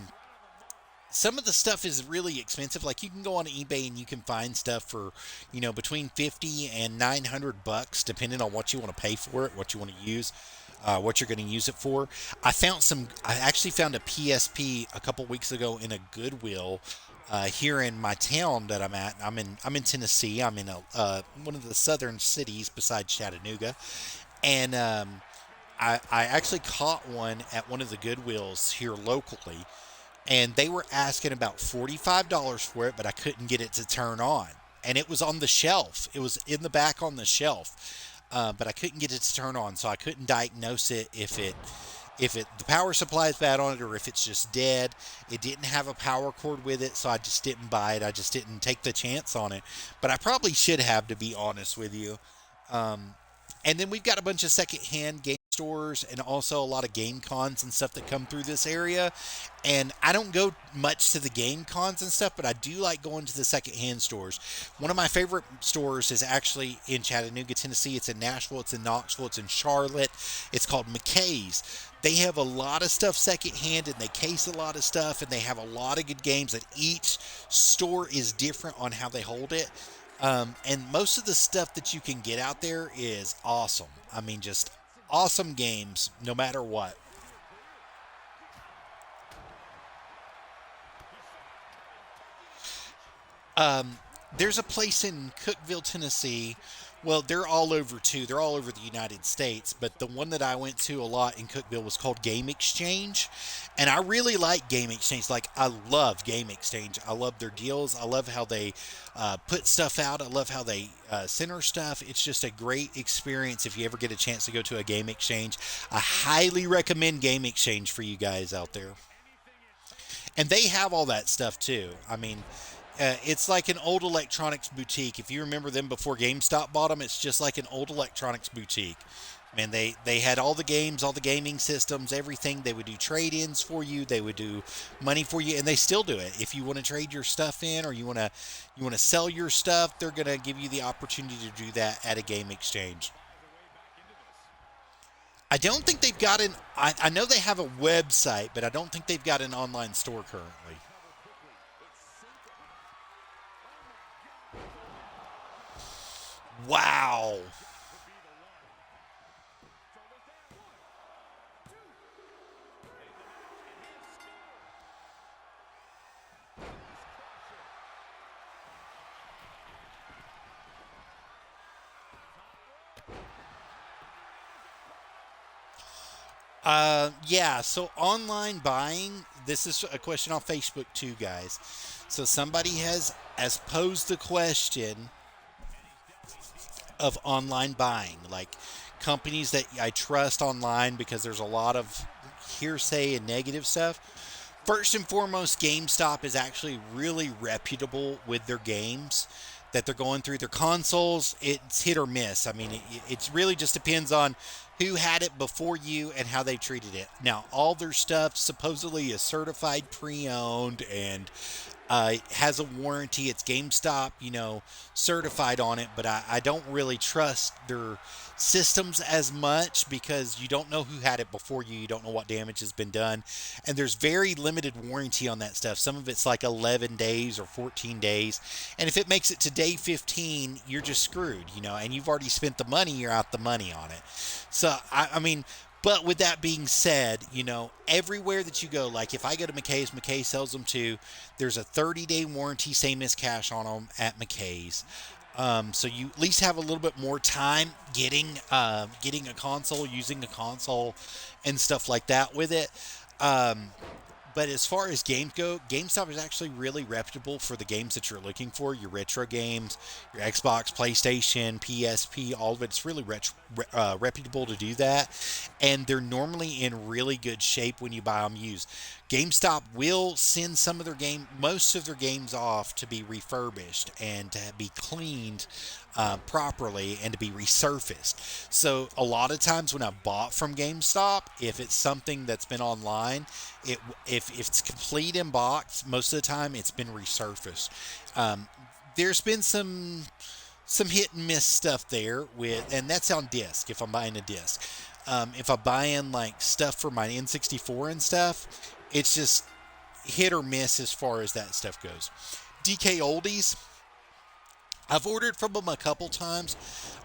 some of the stuff is really expensive. Like you can go on eBay and you can find stuff for, between 50 and 900 bucks, depending on what you want to pay for it, what you want to use, what you're going to use it for. I actually found a PSP a couple weeks ago in a Goodwill here in my town that I'm at. I'm in Tennessee. I'm in one of the southern cities besides Chattanooga, and I actually caught one at one of the Goodwills here locally, and they were asking about $45 for it, but I couldn't get it to turn on. And it was on the shelf. It was in the back on the shelf, but I couldn't get it to turn on, so I couldn't diagnose it if the power supply is bad on it or if it's just dead. It didn't have a power cord with it, so I just didn't buy it. I just didn't take the chance on it. But I probably should have, to be honest with you. And then we've got a bunch of secondhand game stores and also a lot of game cons and stuff that come through this area. And I don't go much to the game cons and stuff, but I do like going to the secondhand stores. One of my favorite stores is actually in Chattanooga, Tennessee. It's in Nashville, it's in Knoxville, it's in Charlotte. It's called McKay's. They have a lot of stuff secondhand, and they case a lot of stuff, and they have a lot of good games. That each store is different on how they hold it. And most of the stuff that you can get out there is awesome. I mean, just awesome games, no matter what. There's a place in Cookeville, Tennessee. Well, they're all over too. They're all over the United States. But the one that I went to a lot in Cookeville was called Game Exchange. And I really like Game Exchange. Like, I love Game Exchange. I love their deals. I love how they put stuff out. I love how they center stuff. It's just a great experience if you ever get a chance to go to a Game Exchange. I highly recommend Game Exchange for you guys out there. And they have all that stuff too. I mean, it's like an old electronics boutique. If you remember them before GameStop bought them, it's just like an old electronics boutique. Man, they had all the games, all the gaming systems, everything. They would do trade-ins for you. They would do money for you, and they still do it. If you want to trade your stuff in, or you want to sell your stuff, they're gonna give you the opportunity to do that at a game exchange. I don't think they've got an. I know they have a website, but I don't think they've got an online store currently. Wow. Yeah, so online buying, this is a question on Facebook too, guys. So somebody has posed the question of online buying, like companies that I trust online because there's a lot of hearsay and negative stuff. First and foremost, GameStop is actually really reputable with their games that they're going through. Their consoles, it's hit or miss. I mean, it really just depends on who had it before you and how they treated it. Now, all their stuff supposedly is certified pre-owned and has a warranty. It's GameStop, certified on it, but I don't really trust their systems as much because you don't know who had it before you. You don't know what damage has been done. And there's very limited warranty on that stuff. Some of it's like 11 days or 14 days. And if it makes it to day 15, you're just screwed, and you've already spent the money, you're out the money on it. So, I mean, but with that being said, everywhere that you go, like if I go to McKay's, McKay sells them too. There's a 30-day warranty, same as cash on them at McKay's. So you at least have a little bit more time getting a console, using a console, and stuff like that with it. Um, but as far as games go, GameStop is actually really reputable for the games that you're looking for. Your retro games, your Xbox, PlayStation, PSP, all of it. It's really reputable to do that. And they're normally in really good shape when you buy them used. GameStop will send most of their games off to be refurbished and to be cleaned properly and to be resurfaced. So a lot of times when I bought from GameStop, if it's something that's been online, if it's complete in box, most of the time it's been resurfaced. There's been some hit and miss stuff there and that's on disc if I'm buying a disc. If I'm buying like stuff for my N64 and stuff, it's just hit or miss as far as that stuff goes. DK Oldies, I've ordered from them a couple times.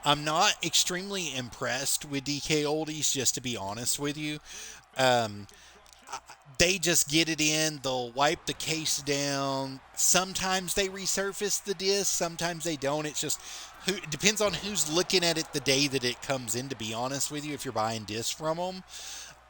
I'm not extremely impressed with DK Oldies, just to be honest with you. Um, they just get it in, they'll wipe the case down. Sometimes they resurface the disc, sometimes they don't. It depends on who's looking at it the day that it comes in, to be honest with you, if you're buying discs from them.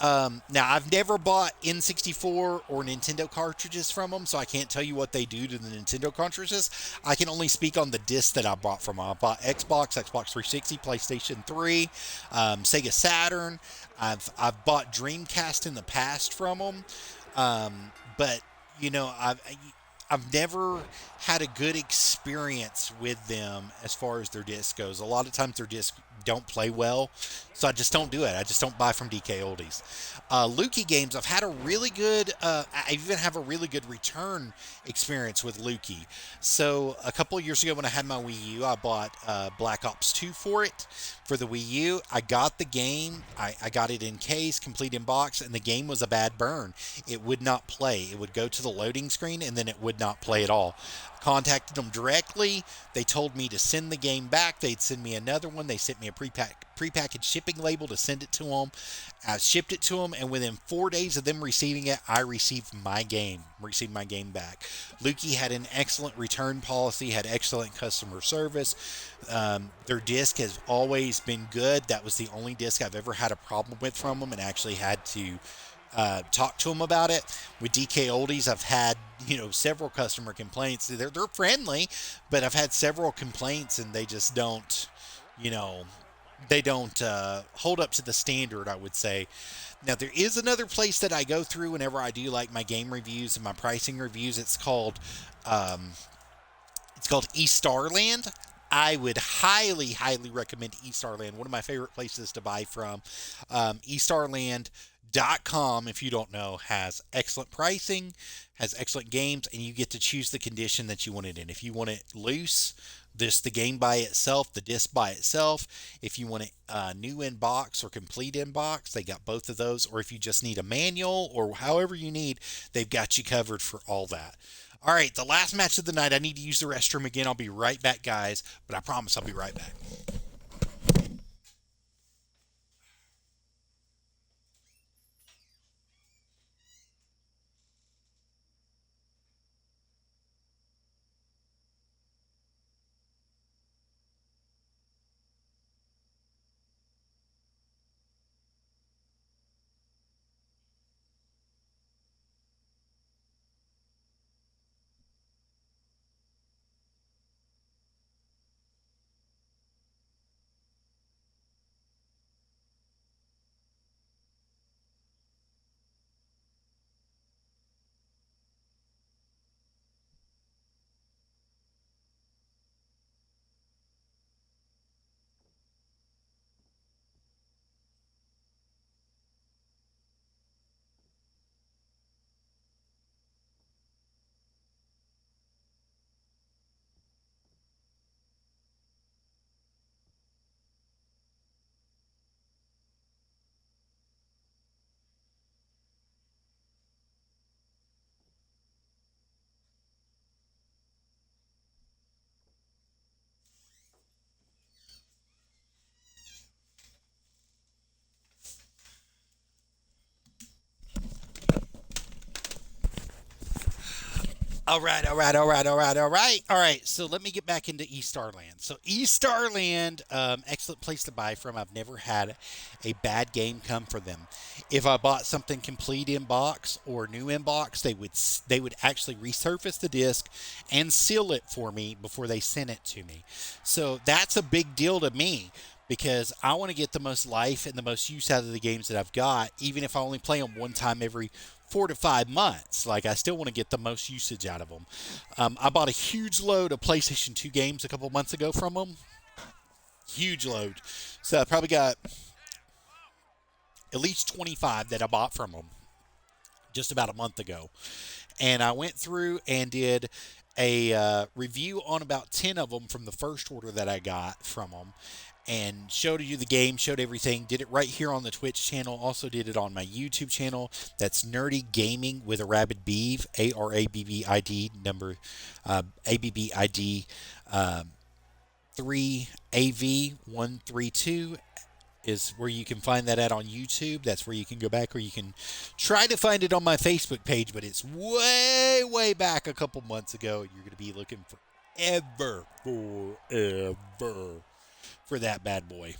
Now, I've never bought N64 or Nintendo cartridges from them, so I can't tell you what they do to the Nintendo cartridges. I can only speak on the discs that I bought from them. I bought Xbox 360, PlayStation 3, Sega Saturn. I've bought Dreamcast in the past from them, but I've never had a good experience with them as far as their disc goes. A lot of times their discs don't play well, so I just don't do it. I just don't buy from DK Oldies. Lukey Games, I've had a really good, I even have a really good return experience with Lukey. So a couple of years ago when I had my Wii U, I bought Black Ops 2 for it, for the Wii U. I got the game, I got it in case, complete in box, and the game was a bad burn. It would not play. It would go to the loading screen and then it would not play at all. Contacted them directly. They told me to send the game back. They'd send me another one. They sent me a prepackaged shipping label to send it to them. I shipped it to them, and within 4 days of them receiving it, I received my game back. Lukey had an excellent return policy, had excellent customer service. Their disc has always been good. That was the only disc I've ever had a problem with from them and actually had to talk to them about it. With DK Oldies, I've had several customer complaints. They're friendly, but I've had several complaints, and they just don't, they don't hold up to the standard, I would say. Now there is another place that I go through whenever I do like my game reviews and my pricing reviews. It's called eStarland. I would highly, highly recommend eStarland. One of my favorite places to buy from. eStarland.com, if you don't know, has excellent pricing, has excellent games, and you get to choose the condition that you want it in. If you want it loose, the game by itself, the disc by itself. If you want it new in box or complete in box, they got both of those. Or if you just need a manual or however you need, they've got you covered for all that. All right, the last match of the night. I need to use the restroom again. I'll be right back, guys, but I promise I'll be right back. All right, all right, all right, all right, all right, all right. So let me get back into eStarland. So eStarland, excellent place to buy from. I've never had a bad game come for them. If I bought something complete in box or new in box, they would actually resurface the disc and seal it for me before they sent it to me. So that's a big deal to me because I want to get the most life and the most use out of the games that I've got, even if I only play them one time every 4 to 5 months. Like, I still want to get the most usage out of them. I bought a huge load of PlayStation 2 games a couple months ago from them. Huge load. So I probably got at least 25 that I bought from them just about a month ago. And I went through and did a review on about 10 of them from the first order that I got from them, and showed you the game, showed everything. Did it right here on the Twitch channel. Also did it on my YouTube channel. That's Nerdy Gaming with Arabbidb, Arabbid number ABBID 3AV132 is where you can find that at on YouTube. That's where you can go back, or you can try to find it on my Facebook page, but it's way, way back a couple months ago. You're going to be looking forever for that bad boy.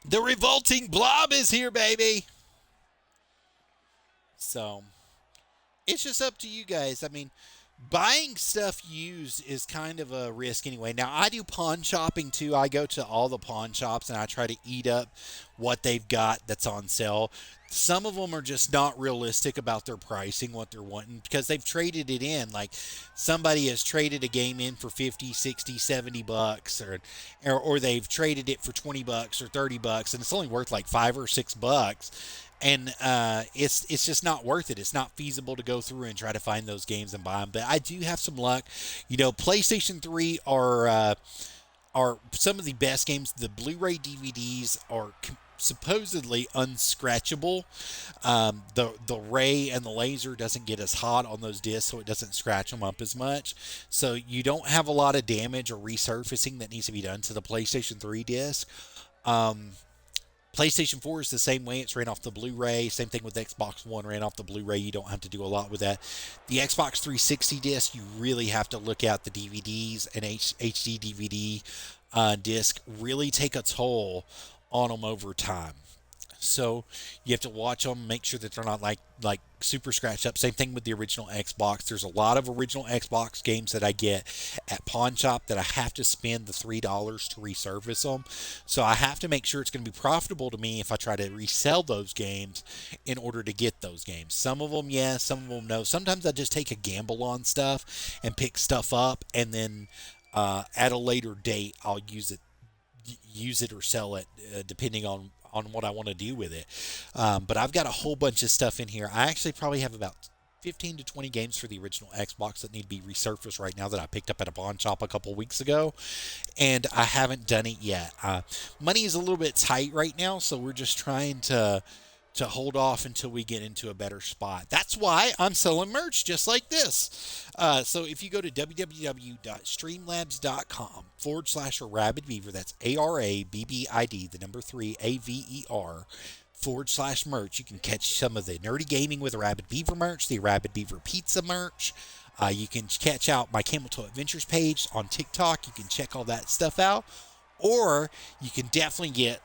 The revolting blob is here, baby. So it's just up to you guys. I mean, buying stuff used is kind of a risk anyway. Now, I do pawn shopping too. I go to all the pawn shops and I try to eat up what they've got that's on sale. Some of them are just not realistic about their pricing, what they're wanting, because they've traded it in. Like, somebody has traded a game in for 50, 60, 70 bucks, or they've traded it for 20 bucks or 30 bucks, and it's only worth like 5 or 6 bucks. And it's just not worth it. It's not feasible to go through and try to find those games and buy them. But I do have some luck. You know, PlayStation 3 are some of the best games. The Blu-ray DVDs are supposedly unscratchable. The ray and the laser doesn't get as hot on those discs, so it doesn't scratch them up as much. So you don't have a lot of damage or resurfacing that needs to be done to the PlayStation 3 disc. PlayStation 4 is the same way. It's ran off the Blu-ray. Same thing with Xbox One, ran off the Blu-ray. You don't have to do a lot with that. The Xbox 360 disc, you really have to look at the DVDs and HD DVD disc really take a toll on them over time. So you have to watch them, make sure that they're not like super scratched up. Same thing with the original Xbox. There's a lot of original Xbox games that I get at Pawn Shop that I have to spend the $3 to resurface them. So I have to make sure it's going to be profitable to me if I try to resell those games in order to get those games. Some of them, yes, some of them, no. Sometimes I just take a gamble on stuff and pick stuff up, and then at a later date I'll use it or sell it depending on what I want to do with it. But I've got a whole bunch of stuff in here. I actually probably have about 15 to 20 games for the original Xbox that need to be resurfaced right now that I picked up at a pawn shop a couple weeks ago, and I haven't done it yet. Money is a little bit tight right now, so we're just trying to hold off until we get into a better spot. That's why I'm selling merch just like this. So if you go to www.streamlabs.com/Arabbidbeaver, that's ARABBID, the number 3AVER, /merch, you can catch some of the Nerdy Gaming with Arabbidb3aver merch, the Arabbidb3aver pizza merch. You can catch out my Camel Toe Adventures page on TikTok. You can check all that stuff out. Or you can definitely get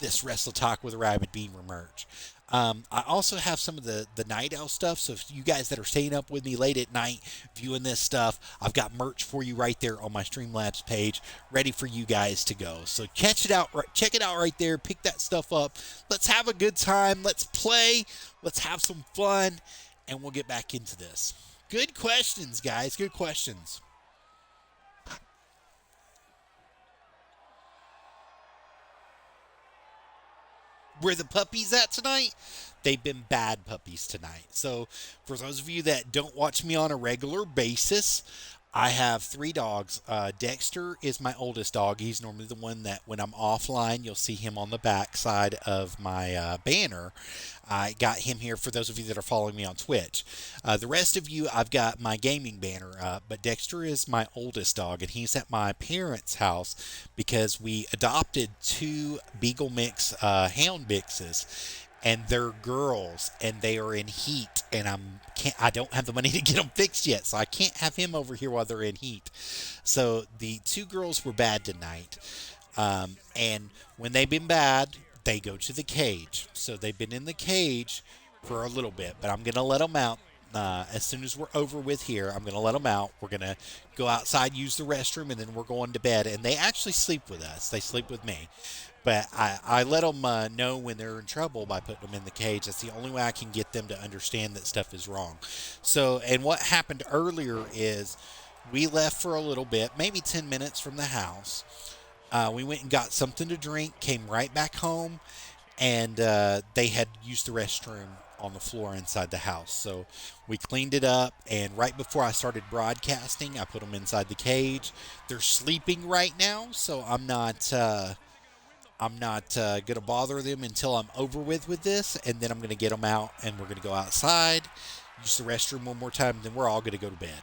this Wrestle Talk with Arabbidb3aver merch. I also have some of the Night Owl stuff, so if you guys that are staying up with me late at night viewing this stuff, I've got merch for you right there on my Streamlabs page, ready for you guys to go. So check it out right there, pick that stuff up. Let's have a good time, let's play, let's have some fun, and we'll get back into this. Good questions, guys, good questions. Where the puppies at tonight? They've been bad puppies tonight. So for those of you that don't watch me on a regular basis, I have three dogs. Dexter is my oldest dog. He's normally the one that, when I'm offline, you'll see him on the back side of my banner. I got him here for those of you that are following me on Twitch. The rest of you, I've got my gaming banner up, but Dexter is my oldest dog, and he's at my parents' house because we adopted two Beagle mix hound mixes, and they're girls and they are in heat, and I don't have the money to get them fixed yet, so I can't have him over here while they're in heat. So the two girls were bad tonight, and when they've been bad, they go to the cage. So they've been in the cage for a little bit, but I'm gonna let them out. As soon as we're over with here, I'm going to let them out. We're going to go outside, use the restroom, and then we're going to bed. And they actually sleep with us. They sleep with me. But I let them know when they're in trouble by putting them in the cage. That's the only way I can get them to understand that stuff is wrong. So, and what happened earlier is we left for a little bit, maybe 10 minutes from the house. We went and got something to drink, came right back home, and they had used the restroom on the floor inside the house. So we cleaned it up, and right before I started broadcasting, I put them inside the cage. They're sleeping right now, so I'm not going to bother them until I'm over with this, and then I'm going to get them out, and we're going to go outside, use the restroom one more time, and then we're all going to go to bed.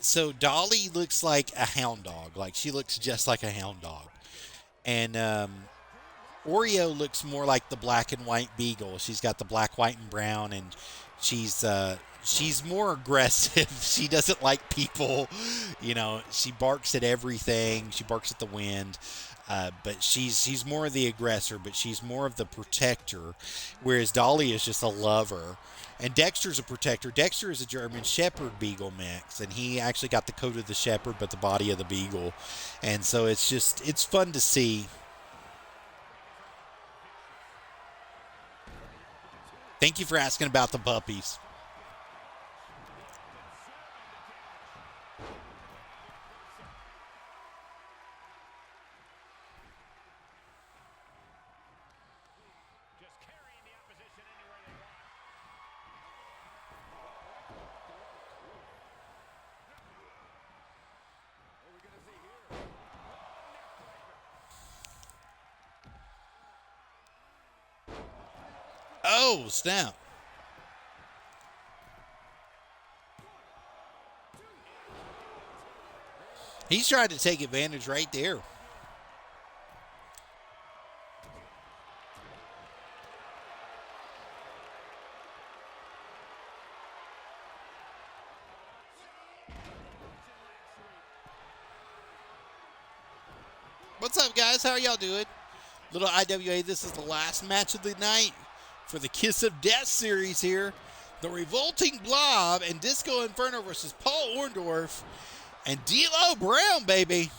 So Dolly looks like a hound dog. Like, she looks just like a hound dog. And Oreo looks more like the black and white beagle. She's got the black, white, and brown, and she's more aggressive. She doesn't like people. You know, she barks at everything. She barks at the wind. But she's more of the aggressor, but she's more of the protector, whereas Dolly is just a lover. And Dexter's a protector. Dexter is a German Shepherd Beagle mix, and he actually got the coat of the Shepherd but the body of the Beagle. And so it's fun to see. Thank you for asking about the puppies. Oh, snap. He's trying to take advantage right there. What's up, guys? How are y'all doing? Little IWA, this is the last match of the night for the Kiss of Death series here. The Revolting Blob and Disco Inferno versus Paul Orndorff and D'Lo Brown, baby.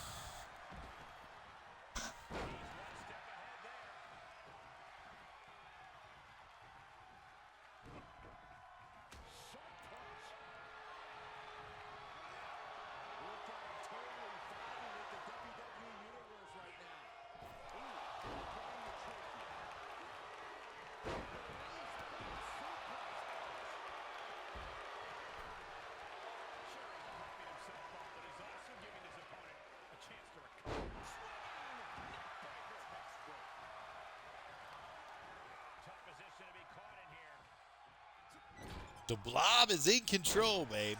The Blob is in control, babe.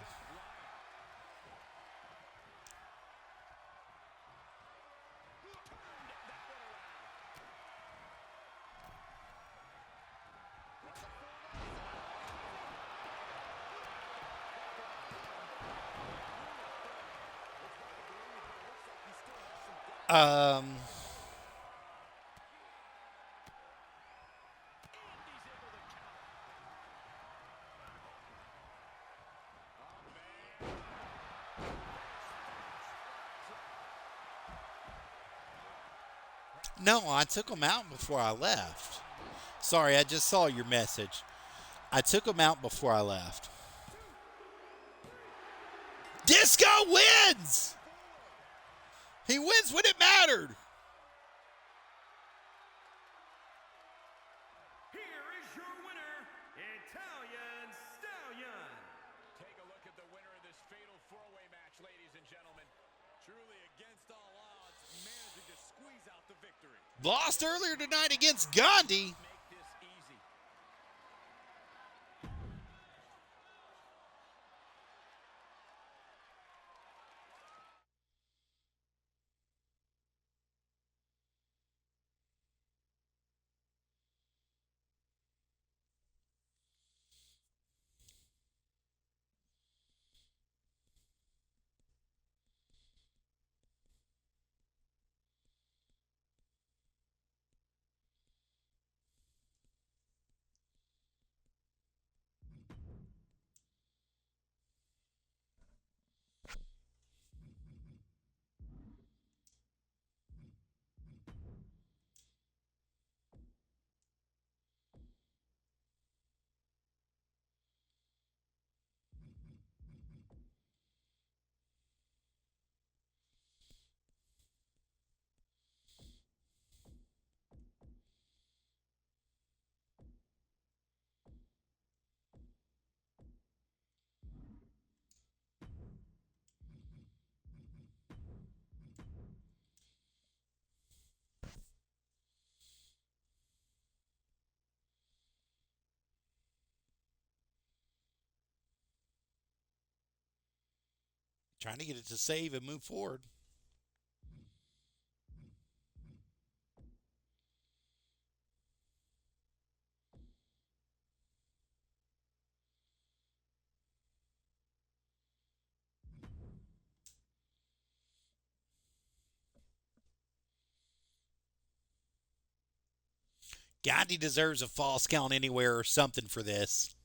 No, I took him out before I left. Sorry, I just saw your message. I took him out before I left. Disco wins! He wins when it mattered. Here is your Lost earlier tonight against Gandhi. Make this easy. Trying to get it to save and move forward. Gandhi deserves a false count anywhere or something for this.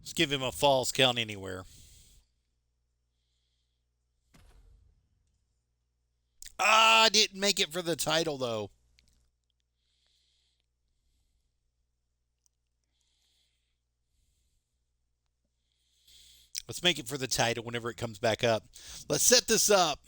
Let's give him a false count anywhere. Ah, didn't make it for the title though. Let's make it for the title whenever it comes back up. Let's set this up.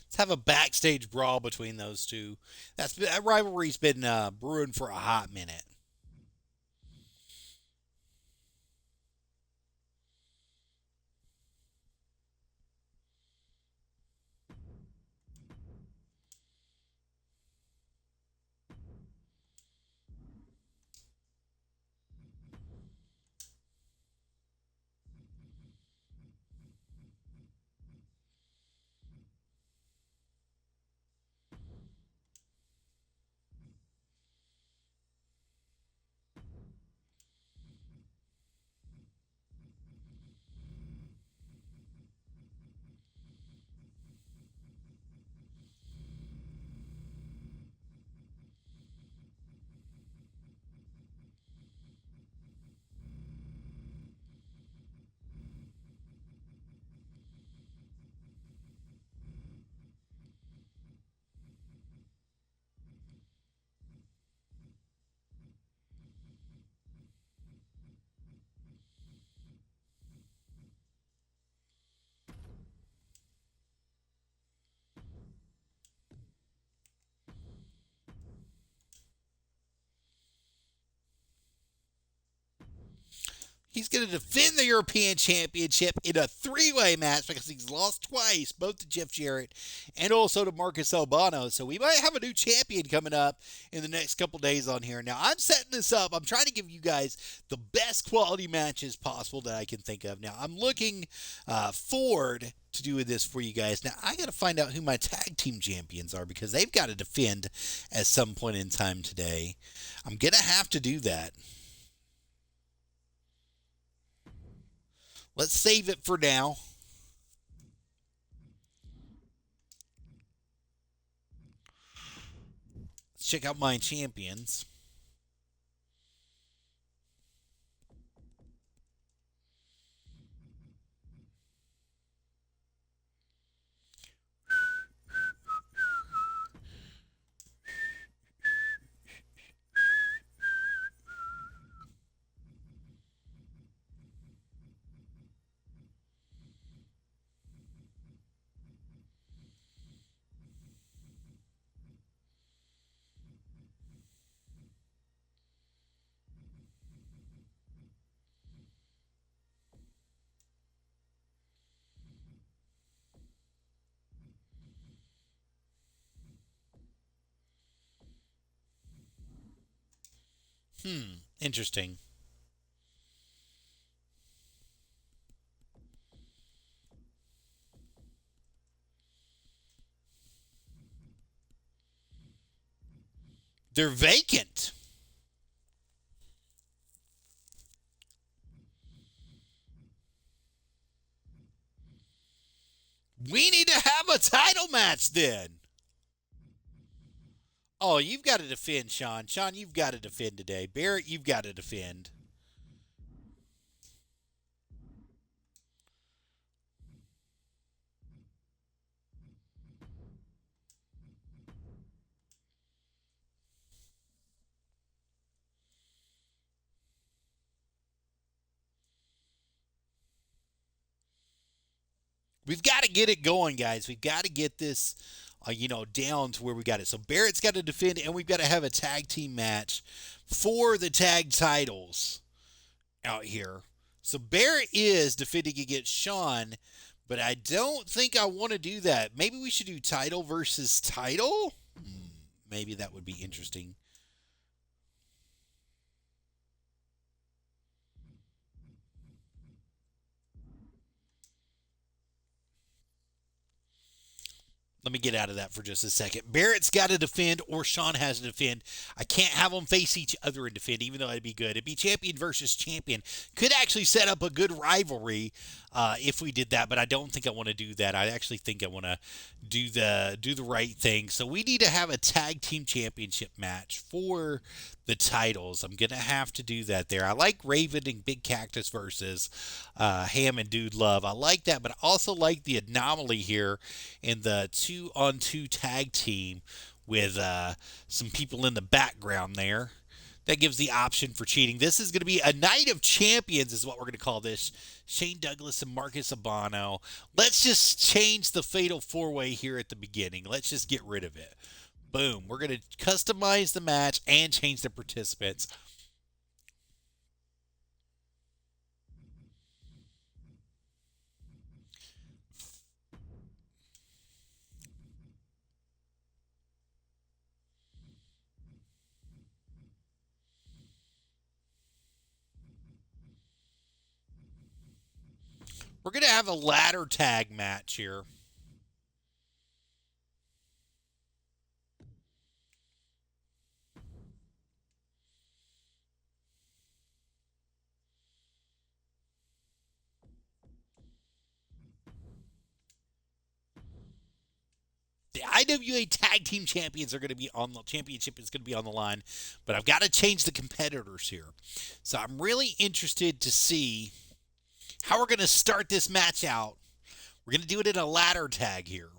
Let's have a backstage brawl between those two. That rivalry's been brewing for a hot minute. He's going to defend the European Championship in a three-way match because he's lost twice, both to Jeff Jarrett and also to Marcus Albano. So we might have a new champion coming up in the next couple days on here. Now, I'm setting this up. I'm trying to give you guys the best quality matches possible that I can think of. Now, I'm looking forward to doing this for you guys. Now, I got to find out who my tag team champions are because they've got to defend at some point in time today. I'm going to have to do that. Let's save it for now. Let's check out my champions. Interesting. They're vacant. We need to have a title match then. Oh, you've got to defend, Sean. Sean, you've got to defend today. Barrett, you've got to defend. We've got to get it going, guys. We've got to get this, down to where we got it. So Barrett's got to defend, and we've got to have a tag team match for the tag titles out here. So Barrett is defending against Sean, but I don't think I want to do that. Maybe we should do title versus title. Maybe that would be interesting. Let me get out of that for just a second. Barrett's got to defend, or Sean has to defend. I can't have them face each other and defend, even though it'd be good. It'd be champion versus champion. Could actually set up a good rivalry if we did that, but I don't think I want to do that. I actually think I want to do the right thing. So we need to have a tag team championship match for the titles. I'm gonna have to do that there. I like Raven and Big Cactus versus Ham and Dude Love. I like that, but I also like the anomaly here in the 2-on-2 tag team with some people in the background there. That gives the option for cheating. This is going to be a night of champions is what we're going to call this. Shane Douglas and Marcus Albano. Let's just change the fatal four-way here at the beginning. Let's just get rid of it. Boom. We're going to customize the match and change the participants. We're going to have a ladder tag match here. The IWA Tag Team Champions are going to be on the championship is going to be on the line, but I've got to change the competitors here. So I'm really interested to see how we're going to start this match out. We're going to do it in a ladder tag here.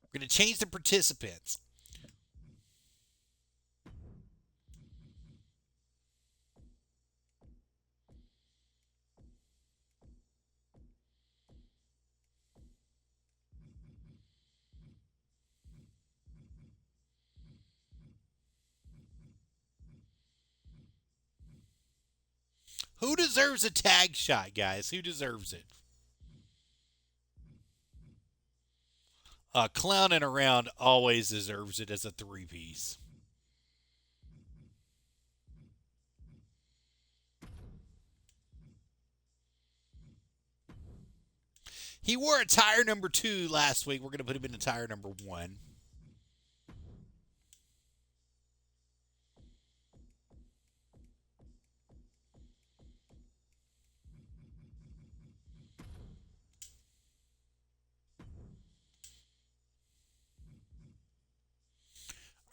We're going to change the participants. Who deserves a tag shot, guys? Who deserves it? Clowning around always deserves it as a three-piece. He wore a tire number 2 last week. We're going to put him in a tire number 1.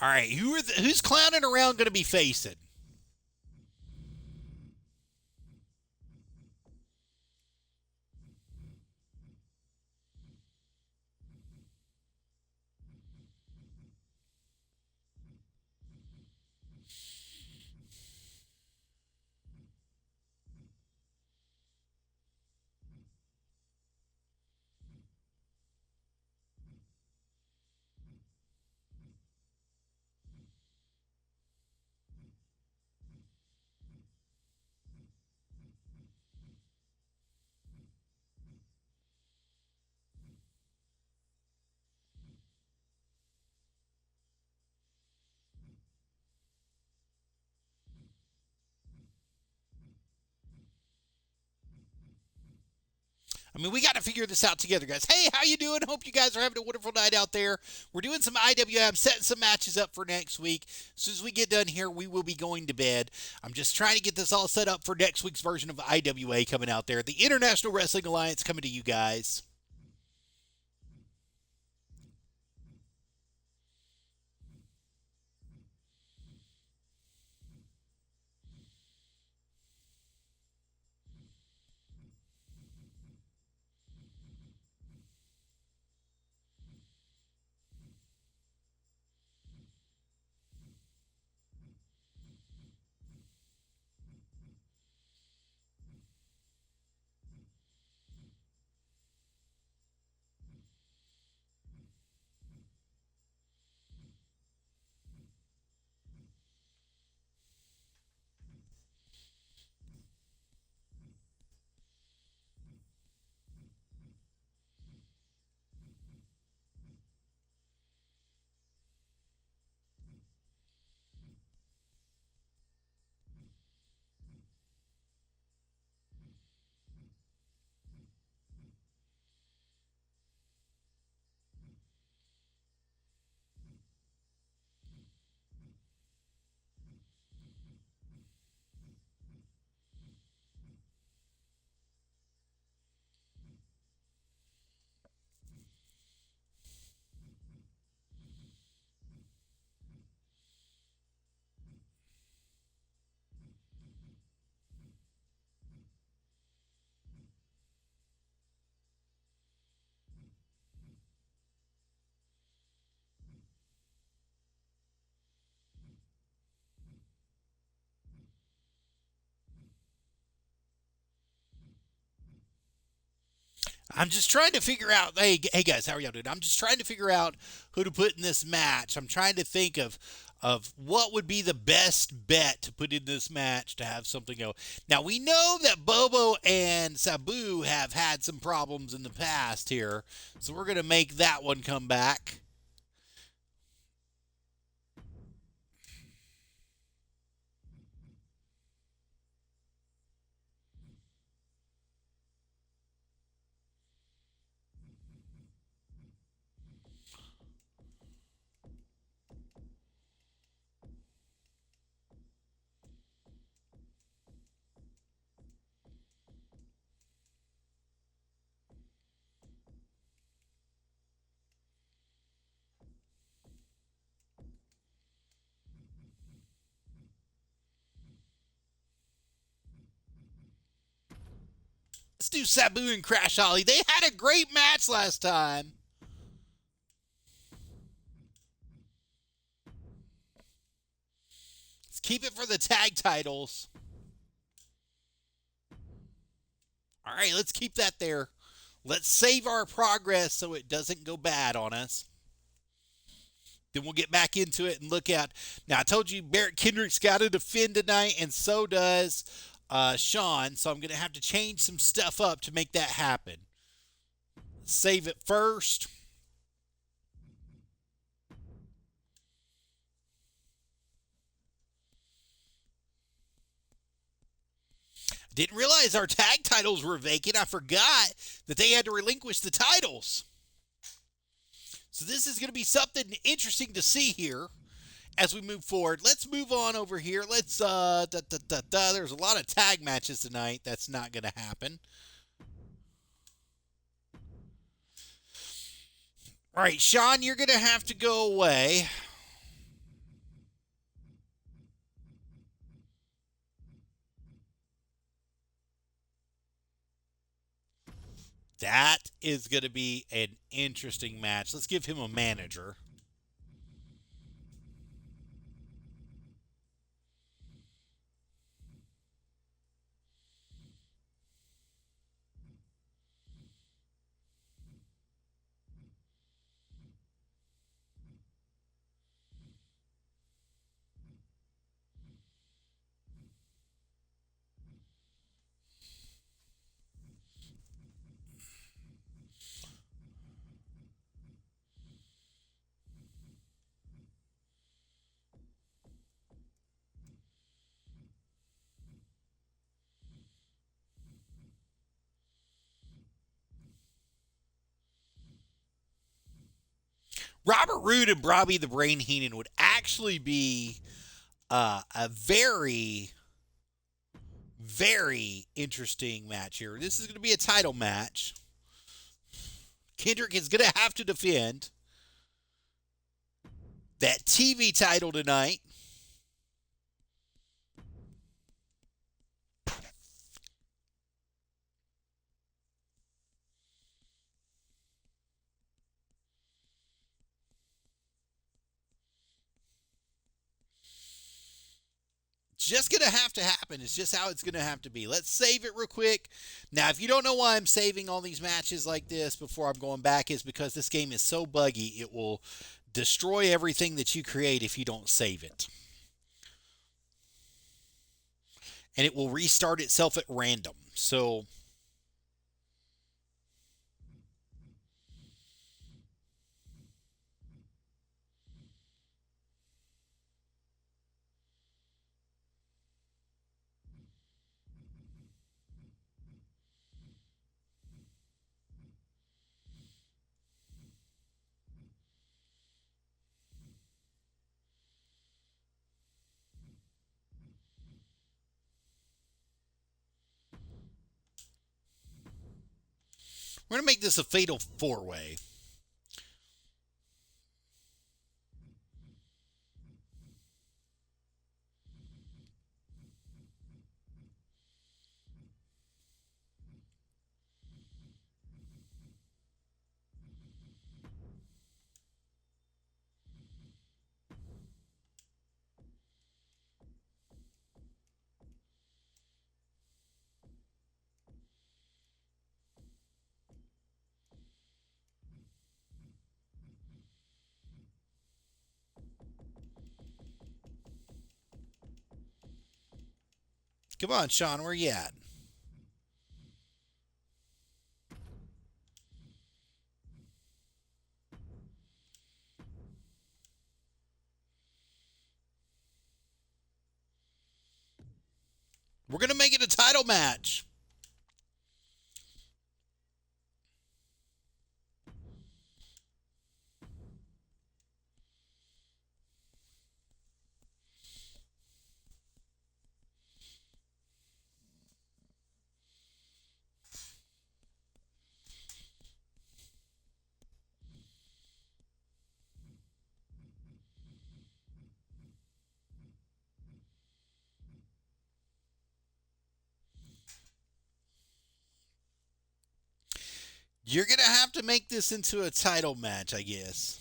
All right, who's clowning around going to be facing? I mean, we got to figure this out together, guys. Hey, how you doing? Hope you guys are having a wonderful night out there. We're doing some IWA. I'm setting some matches up for next week. As soon as we get done here, we will be going to bed. I'm just trying to get this all set up for next week's version of IWA coming out there. The International Wrestling Alliance coming to you guys. I'm just trying to figure out. Hey guys, how are y'all doing? I'm just trying to figure out who to put in this match. I'm trying to think of what would be the best bet to put in this match to have something go. Now we know that Bobo and Sabu have had some problems in the past here, so we're gonna make that one come back. Let's do Sabu and Crash Holly. They had a great match last time. Let's keep it for the tag titles. All right, let's keep that there. Let's save our progress so it doesn't go bad on us. Then we'll get back into it and look at. Now, I told you Barrett Kendrick's got to defend tonight, and so does Sean, so I'm going to have to change some stuff up to make that happen. Save it first. Didn't realize our tag titles were vacant. I forgot that they had to relinquish the titles. So this is going to be something interesting to see here as we move forward. Let's move on over here. There's a lot of tag matches tonight. That's not going to happen. All right, Sean, you're going to have to go away. That is going to be an interesting match. Let's give him a manager. Robert Roode and Robbie the Brain Heenan would actually be a very, very interesting match here. This is going to be a title match. Kendrick is going to have to defend that TV title tonight. Just going to have to happen. It's just how it's going to have to be. Let's save it real quick. Now, if you don't know why I'm saving all these matches like this before I'm going back, is because this game is so buggy, it will destroy everything that you create if you don't save it. And it will restart itself at random. So we're going to make this a fatal four-way. Come on, Sean, where you at? We're going to make it a title match. You're going to have to make this into a title match, I guess.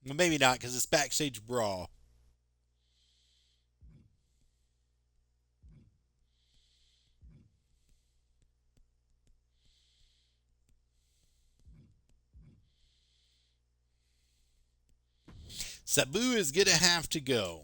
Well, maybe not, because it's backstage brawl. Sabu is going to have to go.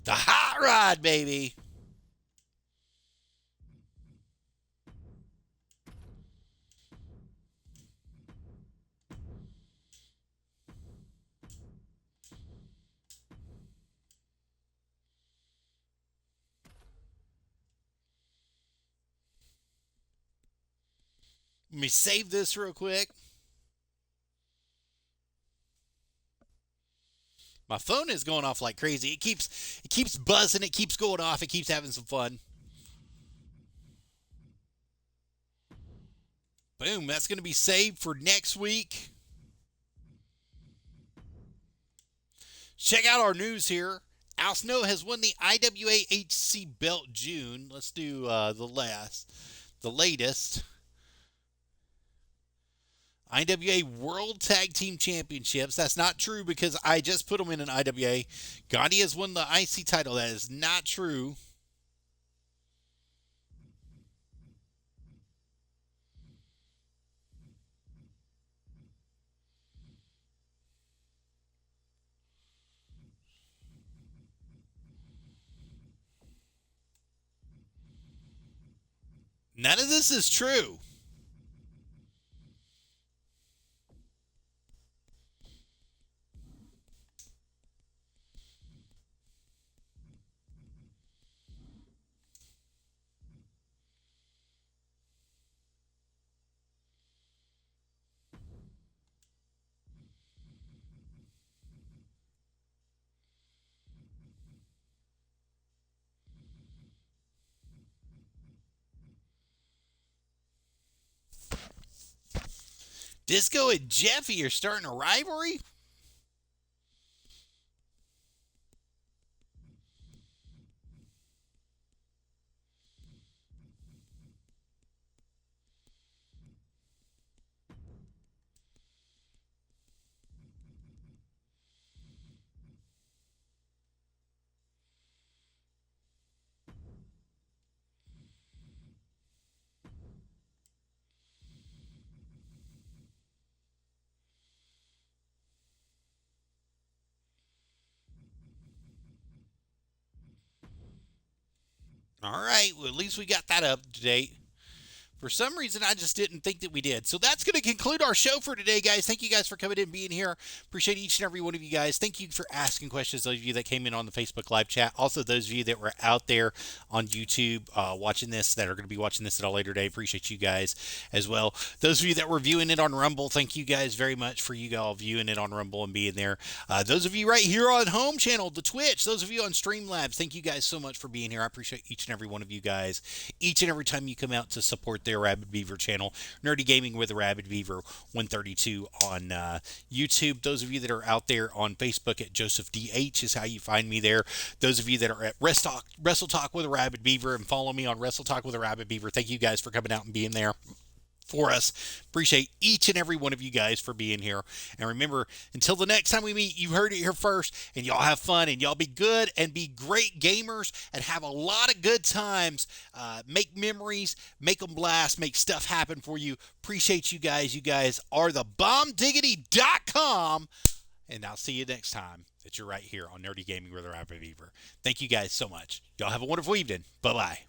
The hot rod, baby. Let me save this real quick. My phone is going off like crazy. It keeps buzzing. It keeps going off. It keeps having some fun. Boom. That's going to be saved for next week. Check out our news here. Al Snow has won the IWA HC belt June. Let's do the latest. IWA World Tag Team Championships. That's not true because I just put them in an IWA. Gandhi has won the IC title. That is not true. None of this is true. Disco and Jeffy are starting a rivalry? All right. Well, at least we got that up to date. For some reason, I just didn't think that we did. So that's going to conclude our show for today, guys. Thank you guys for coming in and being here. Appreciate each and every one of you guys. Thank you for asking questions, those of you that came in on the Facebook live chat. Also, those of you that were out there on YouTube watching this, that are going to be watching this at a later day. Appreciate you guys as well. Those of you that were viewing it on Rumble, thank you guys very much for you all viewing it on Rumble and being there. Those of you right here on home channel, the Twitch, those of you on Streamlabs, thank you guys so much for being here. I appreciate each and every one of you guys. Each and every time you come out to support their Arabbidb3aver channel, Nerdy Gaming with Arabbidb3aver132 on YouTube. Those of you that are out there on Facebook at Joseph DH is how you find me there. Those of you that are at Wrestle Talk with Arabbidb3aver and follow me on Wrestle Talk with Arabbidb3aver, thank you guys for coming out and being there for us. Appreciate each and every one of you guys for being here. And remember, until the next time we meet, you heard it here first, and y'all have fun, and y'all be good and be great gamers and have a lot of good times. Make memories, make them blast, make stuff happen for you. Appreciate you guys. You guys are the bombdiggity.com. And I'll see you next time that you're right here on Nerdy Gaming with Arabbidb3aver. Thank you guys so much. Y'all have a wonderful evening. Bye-bye.